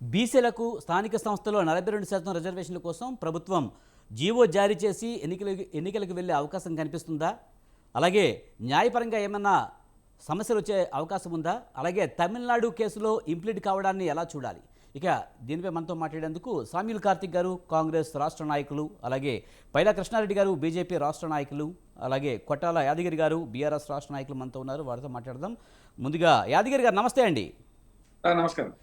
బీసీలకు స్థానిక సంస్థల్లో 42% రిజర్వేషన్ల కోసం ప్రభుత్వం జీవో జారీ చేసి ఎన్నికలకు వెళ్ళే అవకాశం కనిపిస్తుందా? అలాగే న్యాయపరంగా ఏమన్నా సమస్యలు వచ్చే అవకాశం ఉందా? అలాగే తమిళనాడు కేసులో ఇంప్లీట్ కావడాన్ని ఎలా చూడాలి? ఇక దీనిపై మనతో మాట్లాడేందుకు సామ్యుల్ కార్తిక్ గారు కాంగ్రెస్ రాష్ట్ర నాయకులు, అలాగే పైలా కృష్ణారెడ్డి గారు బీజేపీ రాష్ట్ర నాయకులు, అలాగే కొట్టాల యాదగిరి గారు బీఆర్ఎస్ రాష్ట్ర నాయకులు మనతో ఉన్నారు. వారితో మాట్లాడదాం. ముందుగా యాదగిరి గారు నమస్తే అండి. నమస్కారం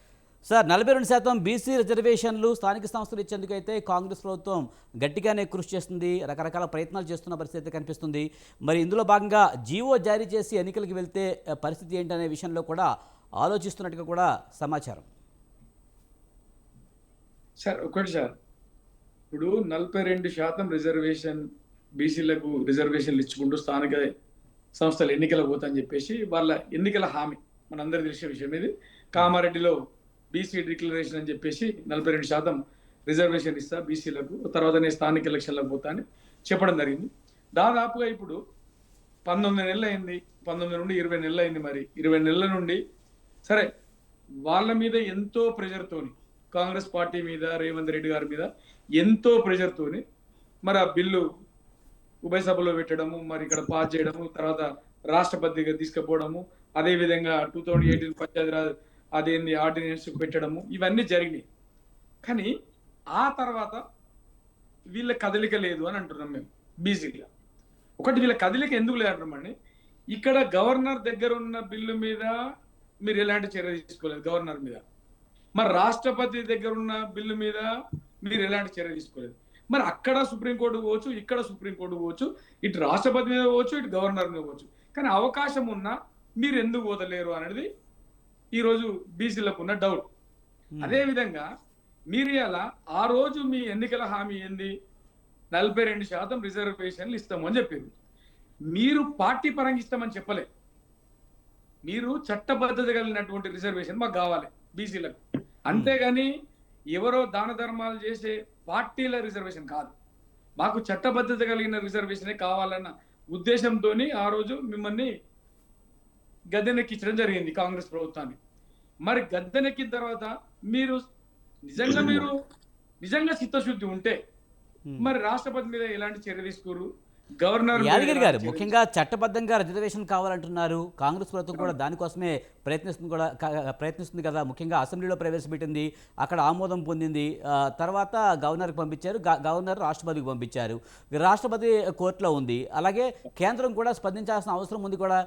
సార్, 42% బీసీ రిజర్వేషన్లు స్థానిక సంస్థలు ఇచ్చేందుకైతే కాంగ్రెస్ ప్రభుత్వం గట్టిగానే కృషి చేస్తుంది, రకరకాల ప్రయత్నాలు చేస్తున్న పరిస్థితి కనిపిస్తుంది. మరి ఇందులో భాగంగా జీవో జారీ చేసి ఎన్నికలకు వెళ్తే పరిస్థితి ఏంటనే విషయంలో కూడా ఆలోచిస్తున్నట్టుగా కూడా సమాచారం. సార్ ఇప్పుడు 42% రిజర్వేషన్ బీసీలకు రిజర్వేషన్లు ఇచ్చుకుంటూ స్థానిక సంస్థలు ఎన్నికలకు పోతాయని చెప్పేసి వాళ్ళ ఎన్నికల హామీ మనందరికీ తెలిసిన విషయం. ఇది కామారెడ్డిలో బీసీ డిక్లరేషన్ అని చెప్పేసి 42% రిజర్వేషన్ ఇస్తా బీసీలకు, తర్వాత నేను స్థానిక ఎలక్షన్లకు పోతా అని చెప్పడం జరిగింది. దాదాపుగా ఇప్పుడు 19 నెలలు అయింది, 19 నుండి 20 నెలలు అయింది. మరి 20 నెలల నుండి సరే వాళ్ళ మీద ఎంతో ప్రెజర్తోని, కాంగ్రెస్ పార్టీ మీద, రేవంత్ రెడ్డి గారి మీద ఎంతో ప్రెజర్తోని మరి ఆ బిల్లు ఉభయ సభలో పెట్టడము, మరి ఇక్కడ పాస్ చేయడము, తర్వాత రాష్ట్రపతిగా తీసుకుపోవడము, అదేవిధంగా 2018 పంచాయతీరాజ్ అదేంది ఆర్డినెన్స్ పెట్టడము, ఇవన్నీ జరిగినాయి. కానీ ఆ తర్వాత వీళ్ళ కదలిక లేదు అని అంటున్నాం మేము బీసీగా. ఒకటి, వీళ్ళ కదలిక ఎందుకు లేదంటున్నామండి, ఇక్కడ గవర్నర్ దగ్గర ఉన్న బిల్లు మీద మీరు ఎలాంటి చర్య తీసుకోలేదు గవర్నర్ మీద, మరి రాష్ట్రపతి దగ్గర ఉన్న బిల్లు మీద మీరు ఎలాంటి చర్య తీసుకోలేదు. మరి అక్కడ సుప్రీంకోర్టు పోవచ్చు, ఇక్కడ సుప్రీంకోర్టు పోవచ్చు, ఇటు రాష్ట్రపతి మీద పోవచ్చు, ఇటు గవర్నర్ మీద పోవచ్చు. కానీ అవకాశం ఉన్నా మీరు ఎందుకు పోతలేరు అనేది ఈరోజు బీసీలకు ఉన్న డౌట్. అదేవిధంగా మీరు ఇలా ఆ రోజు మీ ఎన్నికల హామీ ఏంది, 42% రిజర్వేషన్లు ఇస్తాము అని చెప్పారు. మీరు పార్టీ పరంగా ఇస్తామని చెప్పలే, మీరు చట్టబద్ధత కలిగినటువంటి రిజర్వేషన్ మాకు కావాలి బీసీలకు, అంతేగాని ఎవరో దాన ధర్మాలు చేసే పార్టీల రిజర్వేషన్ కాదు. మాకు చట్టబద్ధత కలిగిన రిజర్వేషనే కావాలన్న ఉద్దేశంతో ఆ రోజు మిమ్మల్ని గద్దెనెక్కించడం జరిగింది కాంగ్రెస్ ప్రభుత్వాన్ని. మరి గద్దెనెక్కిన తర్వాత మీరు నిజంగా చిత్తశుద్ధి ఉంటే మరి రాష్ట్రపతి మీద ఎలాంటి చర్య తీసుకోరు, గవర్నర్ యాదగిరి గారు ముఖ్యంగా చట్టబద్ధంగా రిజర్వేషన్ కావాలంటున్నారు. కాంగ్రెస్ ప్రభుత్వం కూడా దానికోసమే ప్రయత్నిస్తుంది కదా. ముఖ్యంగా అసెంబ్లీలో ప్రవేశపెట్టింది, అక్కడ ఆమోదం పొందింది, తర్వాత గవర్నర్కి పంపించారు, గవర్నర్ రాష్ట్రపతికి పంపించారు, రాష్ట్రపతి కోర్టులో ఉంది. అలాగే కేంద్రం కూడా స్పందించాల్సిన అవసరం ఉంది కూడా.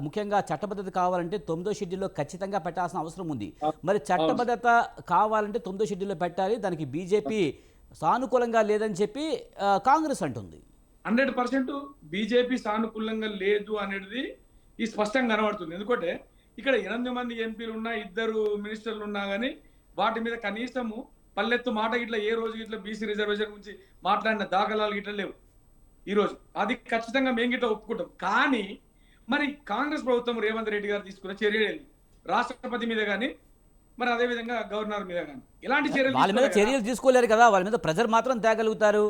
ముఖ్యంగా చట్టబద్ధత కావాలంటే 9వ షెడ్యూల్లో ఖచ్చితంగా పెట్టాల్సిన అవసరం ఉంది. మరి చట్టబద్ధత కావాలంటే 9వ షెడ్యూల్లో పెట్టాలి, దానికి బీజేపీ సానుకూలంగా లేదని చెప్పి కాంగ్రెస్ అంటుంది. 100% బీజేపీ సానుకూలంగా లేదు అనేది ఈ స్పష్టంగా కనబడుతుంది. ఎందుకంటే ఇక్కడ 8 మంది ఎంపీలు ఉన్నా, 2 మినిస్టర్లు ఉన్నా కానీ వాటి మీద కనీసము పల్లెత్తు మాట గిట్లా ఏ రోజు గిట్లా బీసీ రిజర్వేషన్ గురించి మాట్లాడిన దాఖలాలు గిట్లా లేవు. ఈరోజు అది ఖచ్చితంగా మేము గిట్లా ఒప్పుకుంటాం. కానీ మరి కాంగ్రెస్ ప్రభుత్వం రేవంత్ రెడ్డి గారు తీసుకున్న చర్యలు రాష్ట్రపతి మీద కానీ, మరి అదే విధంగా గవర్నర్ మీద కానీ ఎలాంటి చర్యలు, వాళ్ళ మీద చర్యలు తీసుకోలేరు కదా, వాళ్ళ మీద ప్రెజర్ మాత్రం తేగలుగుతారు.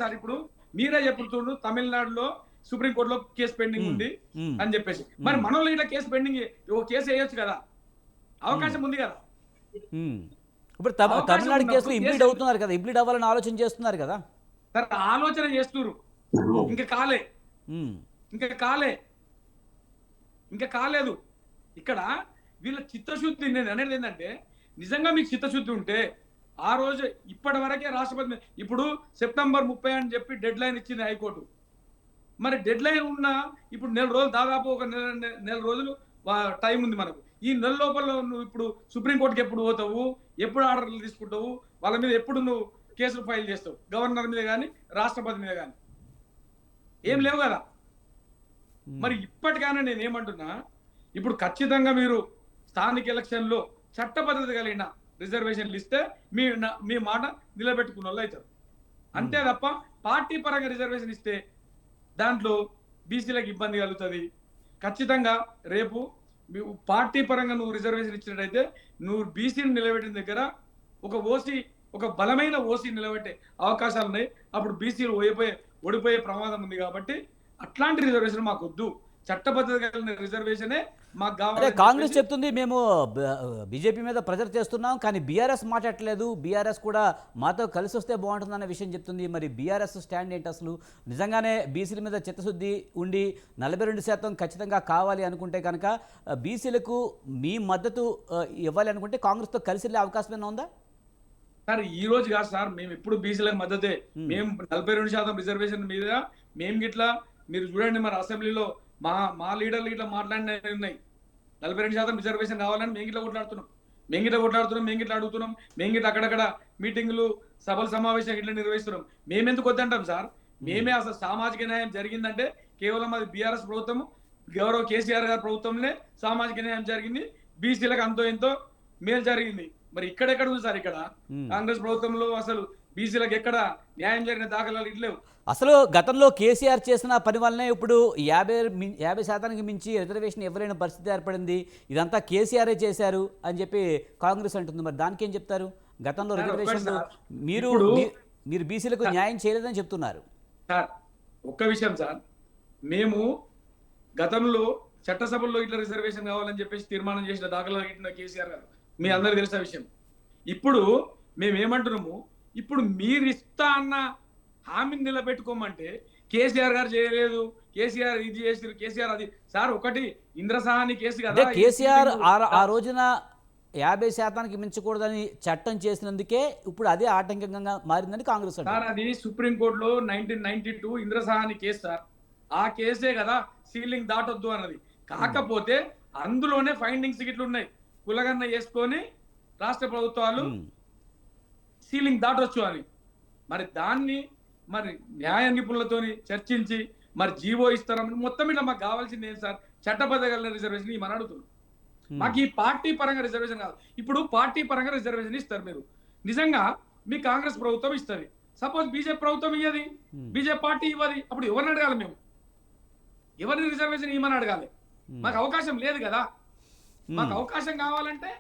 సార్ ఇప్పుడు మీరే చెప్తుండ్రు తమిళనాడులో సుప్రీంకోర్టులో కేసు పెండింగ్ ఉంది అని చెప్పేసి, మరి మనలో ఇట్లా కేసు పెండింగ్ ఓ కేసు వేయొచ్చు కదా, అవకాశం ఉంది కదా. ఇప్పుడు తమిళనాడు కేసులో ఇంప్లీట్ అవుతున్నారు కదా, ఇంప్లీట్ అవ్వాలని ఆలోచన చేస్తున్నారు కదా. సార్ ఆలోచన చేస్తున్నారు, ఇంకా కాలేదు. ఇక్కడ వీళ్ళ చిత్తశుద్ధి, నేను అనేది ఏంటంటే నిజంగా మీకు చిత్తశుద్ధి ఉంటే ఆ రోజు ఇప్పటి వరకే రాష్ట్రపతి ఇప్పుడు సెప్టెంబర్ 30 అని చెప్పి డెడ్ లైన్ ఇచ్చింది హైకోర్టు. మరి డెడ్ లైన్ ఉన్న ఇప్పుడు నెల రోజులు, దాదాపు ఒక నెల రోజులు టైం ఉంది మనకు. ఈ నెల లోపల నువ్వు ఇప్పుడు సుప్రీంకోర్టుకి ఎప్పుడు పోతావు, ఎప్పుడు ఆర్డర్లు తీసుకుంటావు, వాళ్ళ మీద ఎప్పుడు నువ్వు కేసులు ఫైల్ చేస్తావు, గవర్నర్ మీద కానీ రాష్ట్రపతి మీద కానీ ఏం లేవు కదా. మరి ఇప్పటికైనా నేను ఏమంటున్నా, ఇప్పుడు ఖచ్చితంగా మీరు స్థానిక ఎలక్షన్లో చట్టబద్ధత కలిగిన రిజర్వేషన్లు ఇస్తే మీ మాట నిలబెట్టుకున్న వాళ్ళు అవుతారు. అంతే తప్ప పార్టీ పరంగా రిజర్వేషన్ ఇస్తే దాంట్లో బీసీలకు ఇబ్బంది కలుగుతుంది. ఖచ్చితంగా రేపు పార్టీ పరంగా నువ్వు రిజర్వేషన్ ఇచ్చినట్టయితే నువ్వు బీసీని నిలబెట్టిన దగ్గర ఒక బలమైన ఓసీ నిలబెట్టే అవకాశాలు ఉన్నాయి. అప్పుడు బీసీలు ఓడిపోయే ప్రమాదం ఉంది. కాబట్టి అట్లాంటి రిజర్వేషన్ మాకు వద్దు. చట్టబద్ధత కలిగిన రిజర్వేషనే మాకు అదే కావాలి. కాంగ్రెస్ చెప్తుంది మేము బీజేపీ మీద ప్రెజర్ చేస్తున్నాం, కానీ బీఆర్ఎస్ మాట్లాడలేదు, బీఆర్ఎస్ కూడా మాతో కలిసి వస్తే బాగుంటుందన్న విషయం చెప్తుంది. మరి బీఆర్ఎస్ స్టాండ్ ఏంటి అసలు? నిజంగానే బీసీల మీద చిత్తశుద్ధి ఉండి 42% ఖచ్చితంగా కావాలి అనుకుంటే కనుక బీసీలకు మీ మద్దతు ఇవ్వాలి అనుకుంటే కాంగ్రెస్తో కలిసి వెళ్ళే అవకాశం ఏమైనా ఉందా? సార్ ఈ రోజు కాదు సార్, మేము ఎప్పుడు బీసీలకు మద్దతే. మేము 42% రిజర్వేషన్ మీద మేము గిట్లా మీరు చూడండి, మరి అసెంబ్లీలో మా లీడర్లు ఇట్లా మాట్లాడినవి ఉన్నాయి. 42% రిజర్వేషన్ కావాలని మేము గిట్లా కొట్లాడుతున్నాం, మేము గిట్లా అడుగుతున్నాం, మేము గిట్లా అక్కడక్కడ మీటింగ్లు సభలు సమావేశాలు ఇట్లా నిర్వహిస్తున్నాం. మేమెందుకు వద్దంటాం సార్? మేమే అసలు సామాజిక న్యాయం జరిగిందంటే కేవలం అది బీఆర్ఎస్ ప్రభుత్వం, గౌరవ కేసీఆర్ గారి ప్రభుత్వంలో సామాజిక న్యాయం జరిగింది, బీసీలకు అంతో ఎంతో మేలు జరిగింది. మరి ఇక్కడెక్కడ ఉంది సార్? ఇక్కడ కాంగ్రెస్ ప్రభుత్వంలో అసలు బీసీలకు ఎక్కడ న్యాయం జరిగిన దాఖలాలు ఇట్లేవు. అసలు గతంలో కేసీఆర్ చేసిన పని వల్లనే ఇప్పుడు 50% మించి రిజర్వేషన్ ఇవ్వలేని పరిస్థితి ఏర్పడింది. ఇదంతా కేసీఆరే చేశారు అని చెప్పి కాంగ్రెస్ అంటుంది. మరి దానికి ఏం చెప్తారు? గతంలో రిజర్వేషన్లు మీరు బీసీలకు న్యాయం చేయలేదని చెప్తున్నారు. సార్ ఒక్క విషయం సార్, మేము గతంలో చట్టసభల్లో ఇట్లా రిజర్వేషన్ కావాలని చెప్పేసి తీర్మానం చేసిన దాఖలాలు ఇట్టిన కేసీఆర్ గారు, మీ అందరికి తెలిసిన విషయం. ఇప్పుడు మేమేమంటున్నాము, ఇప్పుడు మీరు ఇస్తా అన్న హామీని నిలబెట్టుకోమంటే కేసీఆర్ గారు చేయలేదు, కేసీఆర్ ఇది చేసి కేసీఆర్ అది. సార్ ఒకటి ఇంద్రసహాని కేసు కదా, కేసీఆర్ ఆ రోజున 50% మించకూడదని చట్టం చేసినందుకే ఇప్పుడు అదే ఆటంకంగా మారిందని కాంగ్రెస్ సార్. అది సుప్రీంకోర్టులో 1992 ఇంద్రసహాని కేసు సార్. ఆ కేసే కదా సీలింగ్ దాటొద్దు అన్నది. కాకపోతే అందులోనే ఫైండింగ్స్ గిట్లు ఉన్నాయి, కులగన్న వేసుకొని రాష్ట్ర ప్రభుత్వాలు సీలింగ్ దాటొచ్చు అని. మరి దాన్ని మరి న్యాయ నిపుణులతోని చర్చించి మరి జీవో ఇస్తారని మొత్తం ఇట్లా మాకు కావాల్సింది ఏంటి సార్? చట్టబద్ధ రిజర్వేషన్ ఇవ్వని అడుగుతున్నాం. మాకు ఈ పార్టీ పరంగా రిజర్వేషన్ కాదు. ఇప్పుడు పార్టీ పరంగా రిజర్వేషన్ ఇస్తారు మీరు, నిజంగా మీ కాంగ్రెస్ ప్రభుత్వం ఇస్తుంది, సపోజ్ బీజేపీ ప్రభుత్వం ఇవ్వది, బీజేపీ పార్టీ ఇవ్వది, అప్పుడు ఎవరిని అడగాలి? మేము ఎవరిని రిజర్వేషన్ ఇవ్వమని అడగాలి? మాకు అవకాశం లేదు కదా. మాకు అవకాశం కావాలంటే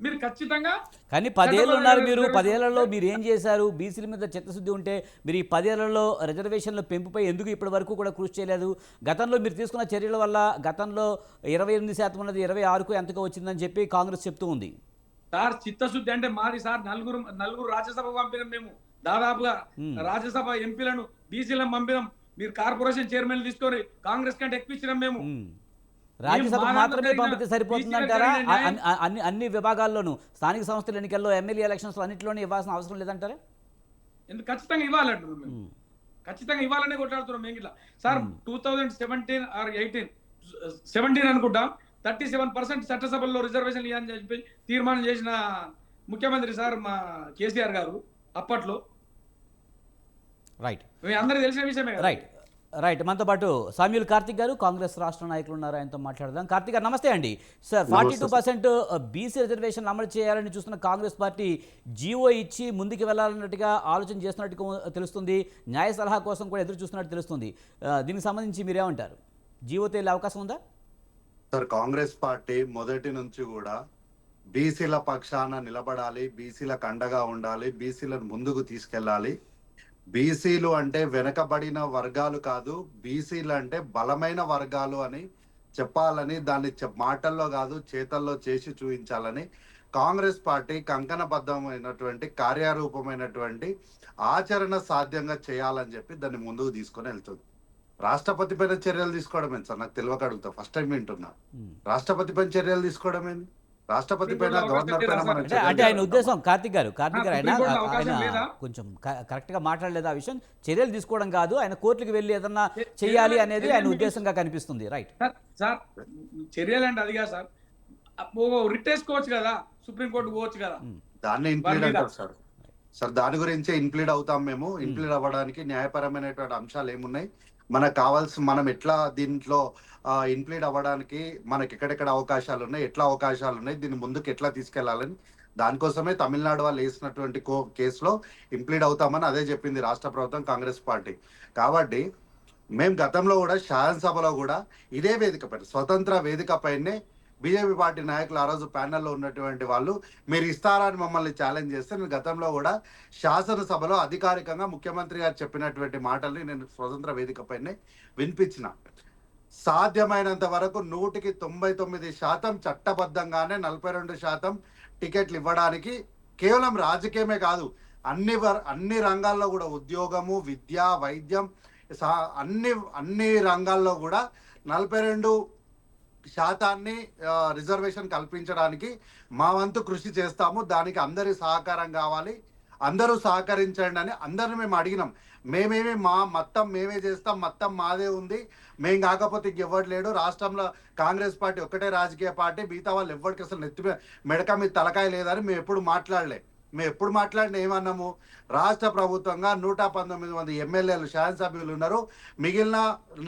మీరు ఖచ్చితంగా. కానీ 10 ఏళ్ళు ఉన్నారు మీరు, 10 ఏళ్లలో మీరు ఏం చేశారు? బీసీల మీద చిత్తశుద్ధి ఉంటే మీరు ఈ 10 ఏళ్లలో రిజర్వేషన్ల పెంపుపై ఎందుకు ఇప్పటి వరకు కూడా కృషి చేయలేదు? గతంలో మీరు తీసుకున్న చర్యల వల్ల గతంలో 28% ఉన్నది 26కు ఎంతగా వచ్చిందని చెప్పి కాంగ్రెస్ చెప్తూ ఉంది. సార్ చిత్తశుద్ధి అంటే మాది సార్, నలుగురు రాజ్యసభ పంపినాం మేము, దాదాపుగా రాజ్యసభ ఎంపీలను బీసీలను పంపినాం. మీరు కార్పొరేషన్ చైర్మన్ తీసుకొని కాంగ్రెస్ కంటే ఎక్కువ ఇచ్చినాం మేము. రాజ్యసభ మాత్రమే పంపితే సరిపోతుందంటారా? అన్ని విభాగాల్లోనూ స్థానిక సంస్థల ఎన్నికల్లో, ఎమ్మెల్యే ఎలక్షన్స్ అన్నింటిలోనే ఇవ్వాల్సిన అవసరం లేదంటారా? ఎందుకు ఖచ్చితంగా ఇవ్వాలంటున్నాం మేము, ఖచ్చితంగా ఇవ్వాలనే కొట్లాడుతున్నాం మేము ఇట్లా. సార్ 2017 or 17 అనుకుంటా 37% చట్టసభల్లో రిజర్వేషన్ ఇవ్వాలని చెప్పి తీర్మానం చేసిన ముఖ్యమంత్రి సార్ మా కేసీఆర్ గారు అప్పట్లో. రైట్, మీ అందరికీ తెలిసిన విషయమే. రైట్ మనతో పాటు సామ్యూల్ కార్తిక్ గారు, కాంగ్రెస్ రాష్ట్ర నాయకులు ఉన్నారు, ఆయనతో మాట్లాడదాం. కార్తిక్ గారు నమస్తే అండి. సార్ 42% బీసీ రిజర్వేషన్ అమలు చేయాలని చూస్తున్న కాంగ్రెస్ పార్టీ జీవో ఇచ్చి ముందుకు వెళ్ళాలన్నట్టుగా ఆలోచన చేస్తున్నట్టుగా తెలుస్తుంది, న్యాయ సలహా కోసం కూడా ఎదురు చూస్తున్నట్టు తెలుస్తుంది. దీనికి సంబంధించి మీరేమంటారు? జీవోతో వెళ్ళే అవకాశం ఉందా? సార్ కాంగ్రెస్ పార్టీ మొదటి నుంచి కూడా బీసీల పక్షాన నిలబడాలి, బీసీలకు అండగా ఉండాలి, బీసీలను ముందుకు తీసుకెళ్ళాలి. బీసీలు అంటే వెనకబడిన వర్గాలు కాదు, బీసీలు అంటే బలమైన వర్గాలు అని చెప్పాలని, దాన్ని మాటల్లో కాదు చేతల్లో చేసి చూపించాలని కాంగ్రెస్ పార్టీ కంకణబద్ధమైనటువంటి కార్యరూపమైనటువంటి ఆచరణ సాధ్యంగా చేయాలని చెప్పి దాన్ని ముందుకు తీసుకొని వెళ్తుంది. రాష్ట్రపతి పైన చర్యలు తీసుకోవడం ఏంటి సార్? నాకు తెలియక అడుగుతా, ఫస్ట్ టైం వింటున్నా. రాష్ట్రపతి పైన చర్యలు తీసుకోవడం ఏంటి? రాష్ట్రపతి పైన, గవర్నర్ పైన అంటే ఆయన ఉద్దేశం కార్తిక్ గారు ఆయన కొంచెం కరెక్ట్ గా మాట్లాడలేదు ఆ విషయం. చర్యలు తీసుకోవడం కాదు, ఆయన కోర్టుకి వెళ్ళి ఏదన్నా చేయాలి అనేది ఆయన ఉద్దేశంగా కనిపిస్తుంది. రైట్ సార్, చర్యలు అంటే అది కాదు సార్, రిట్ వేసుకోవచ్చు కదా, సుప్రీంకోర్టు పోవచ్చు కదా, దాన్ని ఇన్ప్లీడ్ అంటారు సార్. సార్ దాని గురించే ఇన్ప్లీడ్ అవుతాం మేము. ఇన్ప్లీడ్ అవ్వడానికి న్యాయపరమైనటువంటి అంశాలు ఏమున్నాయి, మనకు కావాల్సి మనం ఎట్లా దీంట్లో ఇన్ప్లీడ్ అవ్వడానికి మనకి ఎక్కడెక్కడ అవకాశాలు ఉన్నాయి, ఎట్లా అవకాశాలు ఉన్నాయి, దీన్ని ముందుకు ఎట్లా తీసుకెళ్లాలని దానికోసమే తమిళనాడు వాళ్ళు వేసినటువంటి కేసులో ఇంప్లీడ్ అవుతామని అదే చెప్పింది రాష్ట్ర ప్రభుత్వం, కాంగ్రెస్ పార్టీ. కాబట్టి మేము గతంలో కూడా శాసనసభలో కూడా ఇదే వేదిక పైన, స్వతంత్ర వేదిక పైనే బీజేపీ పార్టీ నాయకులు ఆ రోజు ప్యానెల్లో ఉన్నటువంటి వాళ్ళు మీరు ఇస్తారా అని మమ్మల్ని ఛాలెంజ్ చేస్తే నేను గతంలో కూడా శాసనసభలో అధికారికంగా ముఖ్యమంత్రి గారు చెప్పినటువంటి మాటల్ని నేను స్వతంత్ర వేదిక పైనే వినిపించిన. సాధ్యమైనంత వరకు 99% చట్టబద్ధంగానే 42% టికెట్లు ఇవ్వడానికి కేవలం రాజకీయమే కాదు, అన్ని రంగాల్లో కూడా ఉద్యోగము, విద్య, వైద్యం, అన్ని రంగాల్లో కూడా 42% రిజర్వేషన్ కల్పించడానికి మా వంతు కృషి చేస్తాము. దానికి అందరి సహకారం కావాలి, అందరూ సహకరించండి అని అందరిని మేము అడిగినాం. మొత్తం మేమే చేస్తాం, మొత్తం మాదే ఉంది, మేం కాకపోతే ఇంకెవ్వట్లేడు, రాష్ట్రంలో కాంగ్రెస్ పార్టీ ఒక్కటే రాజకీయ పార్టీ, మిగతా వాళ్ళు ఎవ్వరికి అసలు మెడక మీద తలకాయ లేదని మేము ఎప్పుడు మాట్లాడిన ఏమన్నాము, రాష్ట్ర ప్రభుత్వంగా 119 మంది ఎమ్మెల్యేలు శాసనసభ్యులు ఉన్నారు, మిగిలిన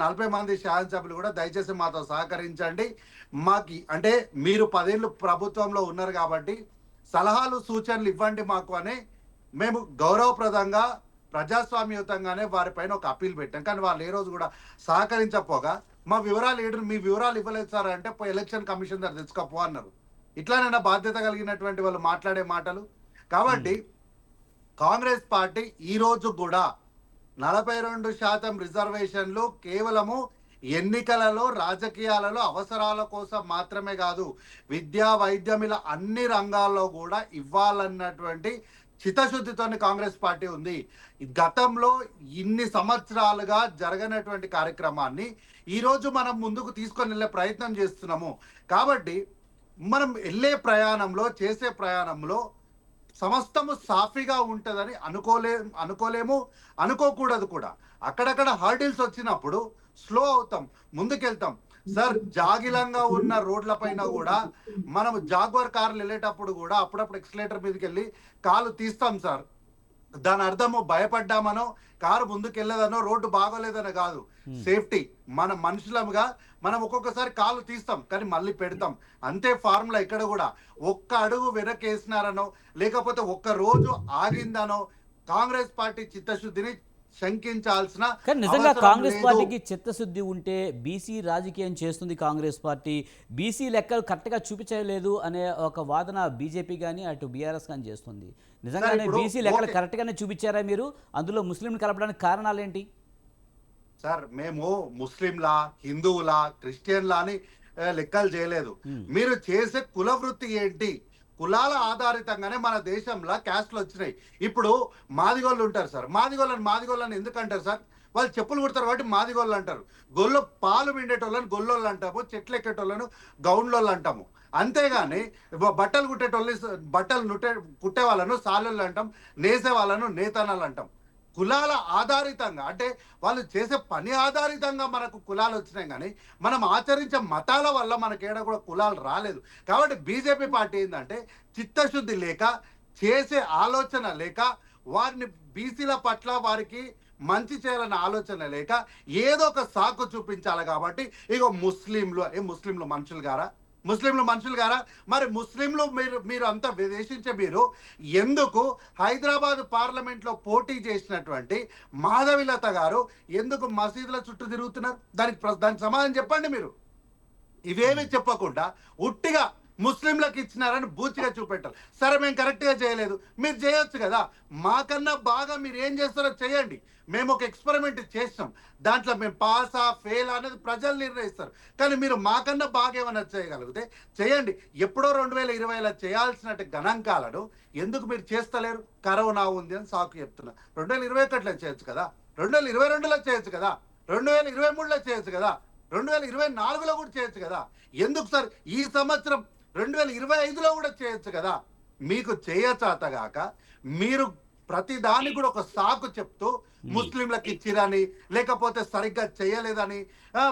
40 మంది శాసనసభ్యులు కూడా దయచేసి మాతో సహకరించండి. మాకు అంటే మీరు 10 ఏళ్ళు ప్రభుత్వంలో ఉన్నారు కాబట్టి సలహాలు సూచనలు ఇవ్వండి మాకు అని మేము గౌరవప్రదంగా ప్రజాస్వామ్యయుతంగానే వారిపైన ఒక అప్పీల్ పెట్టాం. కానీ వాళ్ళు ఏ రోజు కూడా సహకరించకపోగా మీ వివరాలు ఇవ్వలేదు సార్ అంటే ఎలక్షన్ కమిషన్ దగ్గర తెచ్చుకోపో అన్నారు. ఇట్లానైనా బాధ్యత కలిగినటువంటి వాళ్ళు మాట్లాడే మాటలు. కాబట్టి కాంగ్రెస్ పార్టీ ఈ రోజు కూడా 42% రిజర్వేషన్లు కేవలము ఎన్నికలలో, రాజకీయాలలో అవసరాల కోసం మాత్రమే కాదు, విద్యా, వైద్యం ఇలా అన్ని రంగాల్లో కూడా ఇవ్వాలన్నటువంటి చిత్తశుద్ధితోని కాంగ్రెస్ పార్టీ ఉంది. గతంలో ఇన్ని సంవత్సరాలుగా జరగనటువంటి కార్యక్రమాన్ని ఈరోజు మనం ముందుకు తీసుకొని వెళ్ళే ప్రయత్నం చేస్తున్నాము. కాబట్టి మనం చేసే ప్రయాణంలో సమస్తము సాఫీగా ఉంటుందని అనుకోలేము, అనుకోకూడదు కూడా. అక్కడక్కడ హర్డిల్స్ వచ్చినప్పుడు స్లో అవుతాం, ముందుకెళ్తాం. సార్, జాగిలంగా ఉన్న రోడ్ల పైన కూడా మనం జాగ్వర్ కార్లు వెళ్ళేటప్పుడు కూడా అప్పుడప్పుడు ఎక్సలేటర్ మీదకి వెళ్ళి కాలు తీస్తాం సార్. దాని అర్థము భయపడ్డామనో, కారు ముందుకెళ్ళదనో, రోడ్డు బాగోలేదనో కాదు. సేఫ్టీ, మన మనుషులముగా మనం ఒక్కొక్కసారి కాలు తీస్తాం కానీ మళ్ళీ పెడతాం. అంతే ఫార్ములా. ఇక్కడ కూడా ఒక్క అడుగు వెనకేసినారనో, లేకపోతే ఒక్క రోజు ఆగిందనో కాంగ్రెస్ పార్టీ చిత్తశుద్ధిని శంకించాల్సిన కానీ నిజంగా కాంగ్రెస్ పార్టీకి చిత్తశుద్ధి ఉంటే బీసీ రాజకీయం చేస్తుంది కాంగ్రెస్ పార్టీ, బీసీ లెక్కలు కరెక్ట్గా చూపించలేదు అనే ఒక వాదన బీజేపీ కానీ అటు బీఆర్ఎస్ కానీ చేస్తుంది. నిజంగానే బీసీ లెక్కలు కరెక్ట్గానే చూపించారా మీరు? అందులో ముస్లింలు కలపడానికి కారణాలు ఏంటి సార్? మేము ముస్లింలా, హిందువులా, క్రిస్టియన్లా అని లెక్కలు చేయలేదు. మీరు చేసే కుల వృత్తి ఏంటి? కులాల ఆధారితంగానే మన దేశంలో క్యాస్ట్లు వచ్చినాయి. ఇప్పుడు మాదిగోళ్ళు ఉంటారు సార్, మాదిగోళ్ళని ఎందుకు అంటారు సార్? వాళ్ళు చెప్పులు కుడతారు కాబట్టి మాదిగోళ్ళు అంటారు. గొల్లో పాలు పిండేటోళ్ళని గొల్లోళ్ళు అంటాము, చెట్లు ఎక్కేటోళ్ళను గౌండ్లోళ్ళు అంటాము. అంతేగాని బట్టలు కుట్టే వాళ్ళను సాలోళ్ళు అంటాం, నేసే వాళ్ళను నేతనాలు అంటాం. కులాల ఆధారితంగా అంటే వాళ్ళు చేసే పని ఆధారితంగా మనకు కులాలు వచ్చినాయి, కానీ మనం ఆచరించే మతాల వల్ల మనకేడా కూడా కులాలు రాలేదు. కాబట్టి బీజేపీ పార్టీ ఏంటంటే చిత్తశుద్ధి లేక, చేసే ఆలోచన లేక, వారిని బీసీల పట్ల వారికి మంచి చేయాలన్న ఆలోచన లేక ఏదో ఒక సాకు చూపించాలి. కాబట్టి ఇగో ముస్లింలు మనుషులు గారా? మరి ముస్లింలు మీరు అంతా విదేశించే మీరు ఎందుకు హైదరాబాద్ పార్లమెంట్లో పోటీ చేసినటువంటి మాధవిలత గారు ఎందుకు మసీదుల చుట్టూ తిరుగుతున్నారు? దానికి సమాధానం చెప్పండి మీరు. ఇవేమీ చెప్పకుండా ఉట్టిగా ముస్లింలకు ఇచ్చినారని బూచిగా చూపెట్టారు. సరే, మేము కరెక్ట్గా చేయలేదు, మీరు చేయొచ్చు కదా. మాకన్నా బాగా మీరు ఏం చేస్తారో చేయండి. మేము ఒక ఎక్స్పెరిమెంట్ చేస్తాం, దాంట్లో మేము పాసా ఫెయిల్ అనేది ప్రజలు నిర్ణయిస్తారు. కానీ మీరు మాకన్నా బాగా ఏమైనా చేయగలిగితే చేయండి. ఎప్పుడో 2020లో చేయాల్సినట్టు గణాంకాలను ఎందుకు మీరు చేస్తలేరు? కరోనా ఉంది అని సాకు చెప్తున్నా. 2021లో చేయొచ్చు కదా, 2022లో చేయొచ్చు కదా, 2023లో చేయొచ్చు కదా, 2024లో కూడా చేయొచ్చు కదా. ఎందుకు సార్ ఈ సంవత్సరం 2025లో కూడా చేయొచ్చు కదా? మీకు చేయచాతగాక మీరు ప్రతి దానికి కూడా ఒక సాకు చెప్తూ ముస్లింలకు ఇచ్చిరని, లేకపోతే సరిగ్గా చేయలేదని,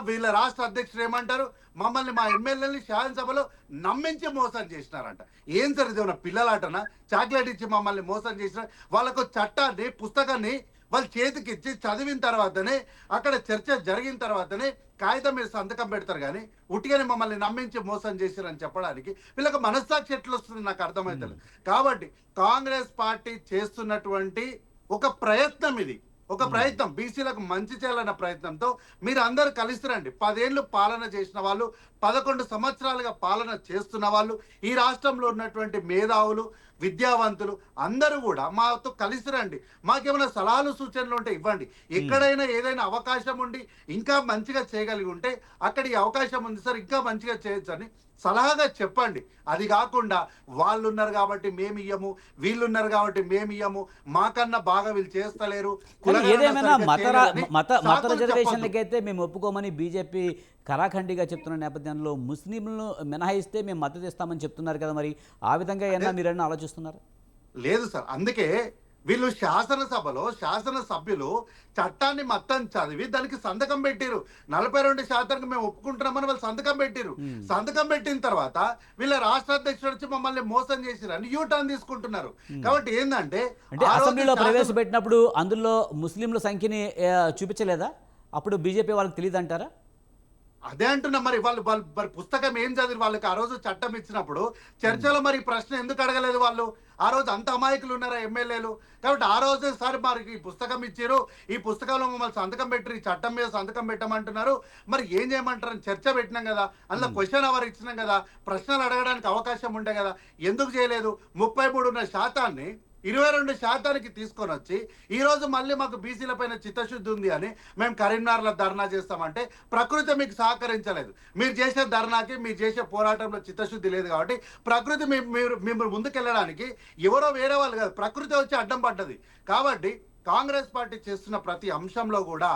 వీళ్ళ రాష్ట్ర అధ్యక్షుడు ఏమంటారు, మమ్మల్ని మా ఎమ్మెల్యేని శాసనసభలో నమ్మించి మోసం చేసినారంట. ఏం సార్ ఇదేమన్నా పిల్లలాటనా? చాక్లెట్ ఇచ్చి మమ్మల్ని మోసం చేసిన వాళ్ళకు చట్టాన్ని, పుస్తకాన్ని వాళ్ళు చేతికి ఇచ్చి చదివిన తర్వాతనే, అక్కడ చర్చ జరిగిన తర్వాతనే కాగితం మీద సంతకం పెడతారు. కానీ ఉట్టిగానే మమ్మల్ని నమ్మించి మోసం చేశారని చెప్పడానికి వీళ్ళకి మనస్సాక్షి ఎట్లా వస్తుంది నాకు అర్థమవుతుంది. కాబట్టి కాంగ్రెస్ పార్టీ చేస్తున్నటువంటి ఒక ప్రయత్నం, ఇది ఒక ప్రయత్నం, బీసీలకు మంచి చేయాలన్న ప్రయత్నంతో మీరు అందరు కలిసి రండి. 10 ఏళ్ళు పాలన చేసిన వాళ్ళు, 11 సంవత్సరాలుగా పాలన చేస్తున్న వాళ్ళు, ఈ రాష్ట్రంలో ఉన్నటువంటి మేధావులు, విద్యావంతులు అందరూ కూడా మాతో కలిసి రండి, మాకేమైనా సలహాలు సూచనలు ఉంటే ఇవ్వండి. ఎక్కడైనా ఏదైనా అవకాశం ఉండి ఇంకా మంచిగా చేయగలిగి ఉంటే అక్కడ ఈ అవకాశం ఉంది సార్, ఇంకా మంచిగా చేయొచ్చు అని సలహాగా చెప్పండి. అది కాకుండా వాళ్ళు ఉన్నారు కాబట్టి మేము ఇయ్యము, వీళ్ళు ఉన్నారు కాబట్టి మేము ఇయ్యము, మాకన్నా బాగా వీళ్ళు చేస్తలేరు, కానీ ఏదేమైనా మత సాకులు రిజర్వేషన్లకి అయితే మేము ఒప్పుకోమని బీజేపీ కరాఖండిగా చెప్తున్న నేపథ్యంలో ముస్లింలను మినహాయిస్తే మేము మద్దతు ఇస్తామని చెప్తున్నారు కదా, మరి ఆ విధంగా ఏమన్నా మీరన్నా ఆలోచిస్తున్నారు? లేదు సార్. అందుకే వీళ్ళు శాసనసభ్యులు చట్టాన్ని మొత్తం చదివి దానికి సంతకం పెట్టిరు. 42% మేము ఒప్పుకుంటున్నామని వాళ్ళు సంతకం పెట్టిరు. సంతకం పెట్టిన తర్వాత వీళ్ళ రాష్ట్ర అధ్యక్షుడు వచ్చి మమ్మల్ని మోసం చేసిరని యూ టర్న్ తీసుకుంటున్నారు. కాబట్టి ఏంటంటే అంటే అసెంబ్లీలో ప్రవేశపెట్టినప్పుడు అందులో ముస్లింల సంఖ్యని చూపించలేదా? అప్పుడు బీజేపీ వాళ్ళకి తెలియదు అంటారా? అదే అంటున్నా. మరి వాళ్ళు వాళ్ళు మరి పుస్తకం ఏం చదివి వాళ్ళకి ఆ రోజు చట్టం ఇచ్చినప్పుడు చర్చలో మరి ఈ ప్రశ్న ఎందుకు అడగలేదు వాళ్ళు? ఆ రోజు అంత అమాయకులు ఉన్నారా ఎమ్మెల్యేలు? కాబట్టి ఆ రోజు సార్ మరి ఈ పుస్తకం ఇచ్చారు, ఈ పుస్తకంలో మమ్మల్ని సంతకం పెట్టరు, ఈ చట్టం మీద సంతకం పెట్టమంటున్నారు, మరి ఏం చేయమంటారని చర్చ పెట్టినాం కదా, అందులో క్వశ్చన్ అవర్ ఇచ్చినాం కదా, ప్రశ్నలు అడగడానికి అవకాశం ఉండే కదా, ఎందుకు చేయలేదు? 33% 22% తీసుకొని వచ్చి ఈరోజు మళ్ళీ మాకు బీసీల పైన చిత్తశుద్ధి ఉంది అని మేము కరీంనగర్లో ధర్నా చేస్తామంటే ప్రకృతి మీకు సహకరించలేదు. మీరు చేసే ధర్నాకి, మీరు చేసే పోరాటంలో చిత్తశుద్ధి లేదు కాబట్టి ప్రకృతి మీరు ముందుకెళ్ళడానికి ఎవరో వేరే వాళ్ళు కాదు, ప్రకృతి వచ్చి అడ్డం పడ్డది. కాబట్టి కాంగ్రెస్ పార్టీ చేస్తున్న ప్రతి అంశంలో కూడా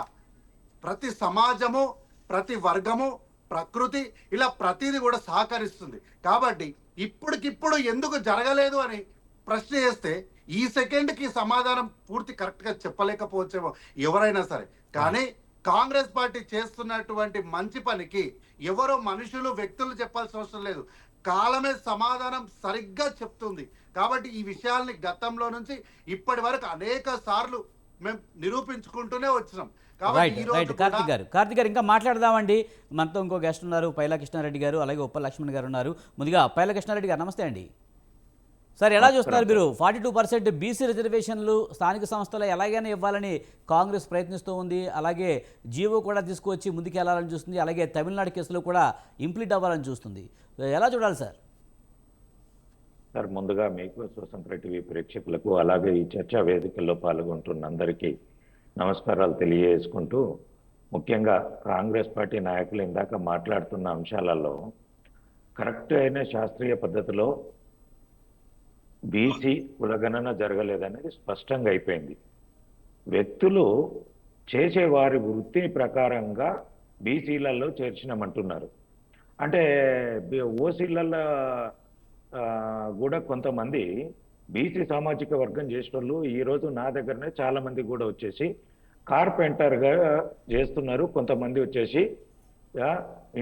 ప్రతి సమాజము, ప్రతి వర్గము, ప్రకృతి ఇలా ప్రతిదీ కూడా సహకరిస్తుంది. కాబట్టి ఇప్పటికిప్పుడు ఎందుకు జరగలేదు అని ప్రశ్న చేస్తే ఈ సెకండ్కి సమాధానం పూర్తి కరెక్ట్గా చెప్పలేకపోవచ్చేమో ఎవరైనా సరే, కానీ కాంగ్రెస్ పార్టీ చేస్తున్నటువంటి మంచి పనికి ఎవరో మనుషులు, వ్యక్తులు చెప్పాల్సిన అవసరం లేదు, కాలమే సమాధానం సరిగ్గా చెప్తుంది. కాబట్టి ఈ విషయాల్ని గతంలో నుంచి ఇప్పటి వరకు అనేక సార్లు మేము నిరూపించుకుంటూనే వచ్చినాం. కార్తిక్ గారు ఇంకా మాట్లాడదామండి. మనతో ఇంకో గెస్ట్ ఉన్నారు, పైలా కృష్ణారెడ్డి గారు, అలాగే ఉప్పల లక్ష్మణ్ గారు ఉన్నారు. ముందుగా పైలా కృష్ణారెడ్డి గారు నమస్తే అండి. సార్, ఎలా చూస్తున్నారు మీరు? 42% బీసీ రిజర్వేషన్లు స్థానిక సంస్థలు ఎలాగైనా ఇవ్వాలని కాంగ్రెస్ ప్రయత్నిస్తూ ఉంది, అలాగే జీవో కూడా తీసుకువచ్చి ముందుకు వెళ్ళాలని చూస్తుంది, అలాగే తమిళనాడు కేసులో కూడా ఇంప్లీట్ అవ్వాలని చూస్తుంది. ఎలా చూడాలి సార్? సార్, ముందుగా మీకు, స్వతంత్ర టీవీ ప్రేక్షకులకు, అలాగే ఈ చర్చా వేదికల్లో పాల్గొంటున్న అందరికీ నమస్కారాలు తెలియజేసుకుంటూ, ముఖ్యంగా కాంగ్రెస్ పార్టీ నాయకులు ఇందాక మాట్లాడుతున్న అంశాలలో కరెక్ట్ అయిన శాస్త్రీయ పద్ధతిలో బీసీ కులగణన జరగలేదనేది స్పష్టంగా అయిపోయింది. వ్యక్తులు చేసే వారి వృత్తి ప్రకారంగా బీసీలలో చేర్చినామంటున్నారు. అంటే ఓసీలలో కూడా కొంతమంది బీసీ సామాజిక వర్గం చేసేటోళ్ళు ఈరోజు నా దగ్గరనే చాలా మంది కూడా వచ్చేసి కార్పెంటర్గా చేస్తున్నారు, కొంతమంది వచ్చేసి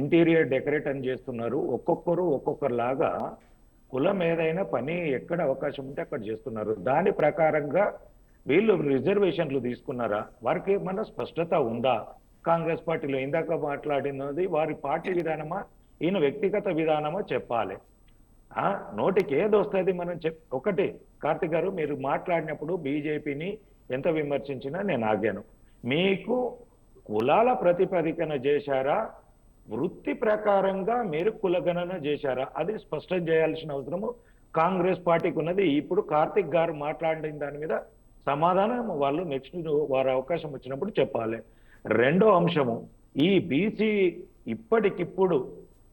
ఇంటీరియర్ డెకరేట్ అని చేస్తున్నారు. ఒక్కొక్కరులాగా కులం ఏదైనా పని ఎక్కడ అవకాశం ఉంటే అక్కడ చేస్తున్నారు. దాని ప్రకారంగా వీళ్ళు రిజర్వేషన్లు తీసుకున్నారా? వారికి ఏమన్నా స్పష్టత ఉందా? కాంగ్రెస్ పార్టీలో ఇందాక మాట్లాడినది వారి పార్టీ విధానమా, ఈయన వ్యక్తిగత విధానమా చెప్పాలి. నోటికి ఏది వస్తుంది మనం ఒకటి కార్తిక్ గారు, మీరు మాట్లాడినప్పుడు బీజేపీని ఎంత విమర్శించినా నేను ఆగాను. మీకు కులాల ప్రతిపాదికన చేశారా, వృత్తి ప్రకారంగా మీరు కులగణన చేశారా? అది స్పష్టం చేయాల్సిన అవసరము కాంగ్రెస్ పార్టీకి ఉన్నది. ఇప్పుడు కార్తిక్ గారు మాట్లాడిన దాని మీద సమాధానం వాళ్ళు నెక్స్ట్ వారి అవకాశం వచ్చినప్పుడు చెప్పాలి. రెండో అంశము, ఈ బీసీ ఇప్పటికిప్పుడు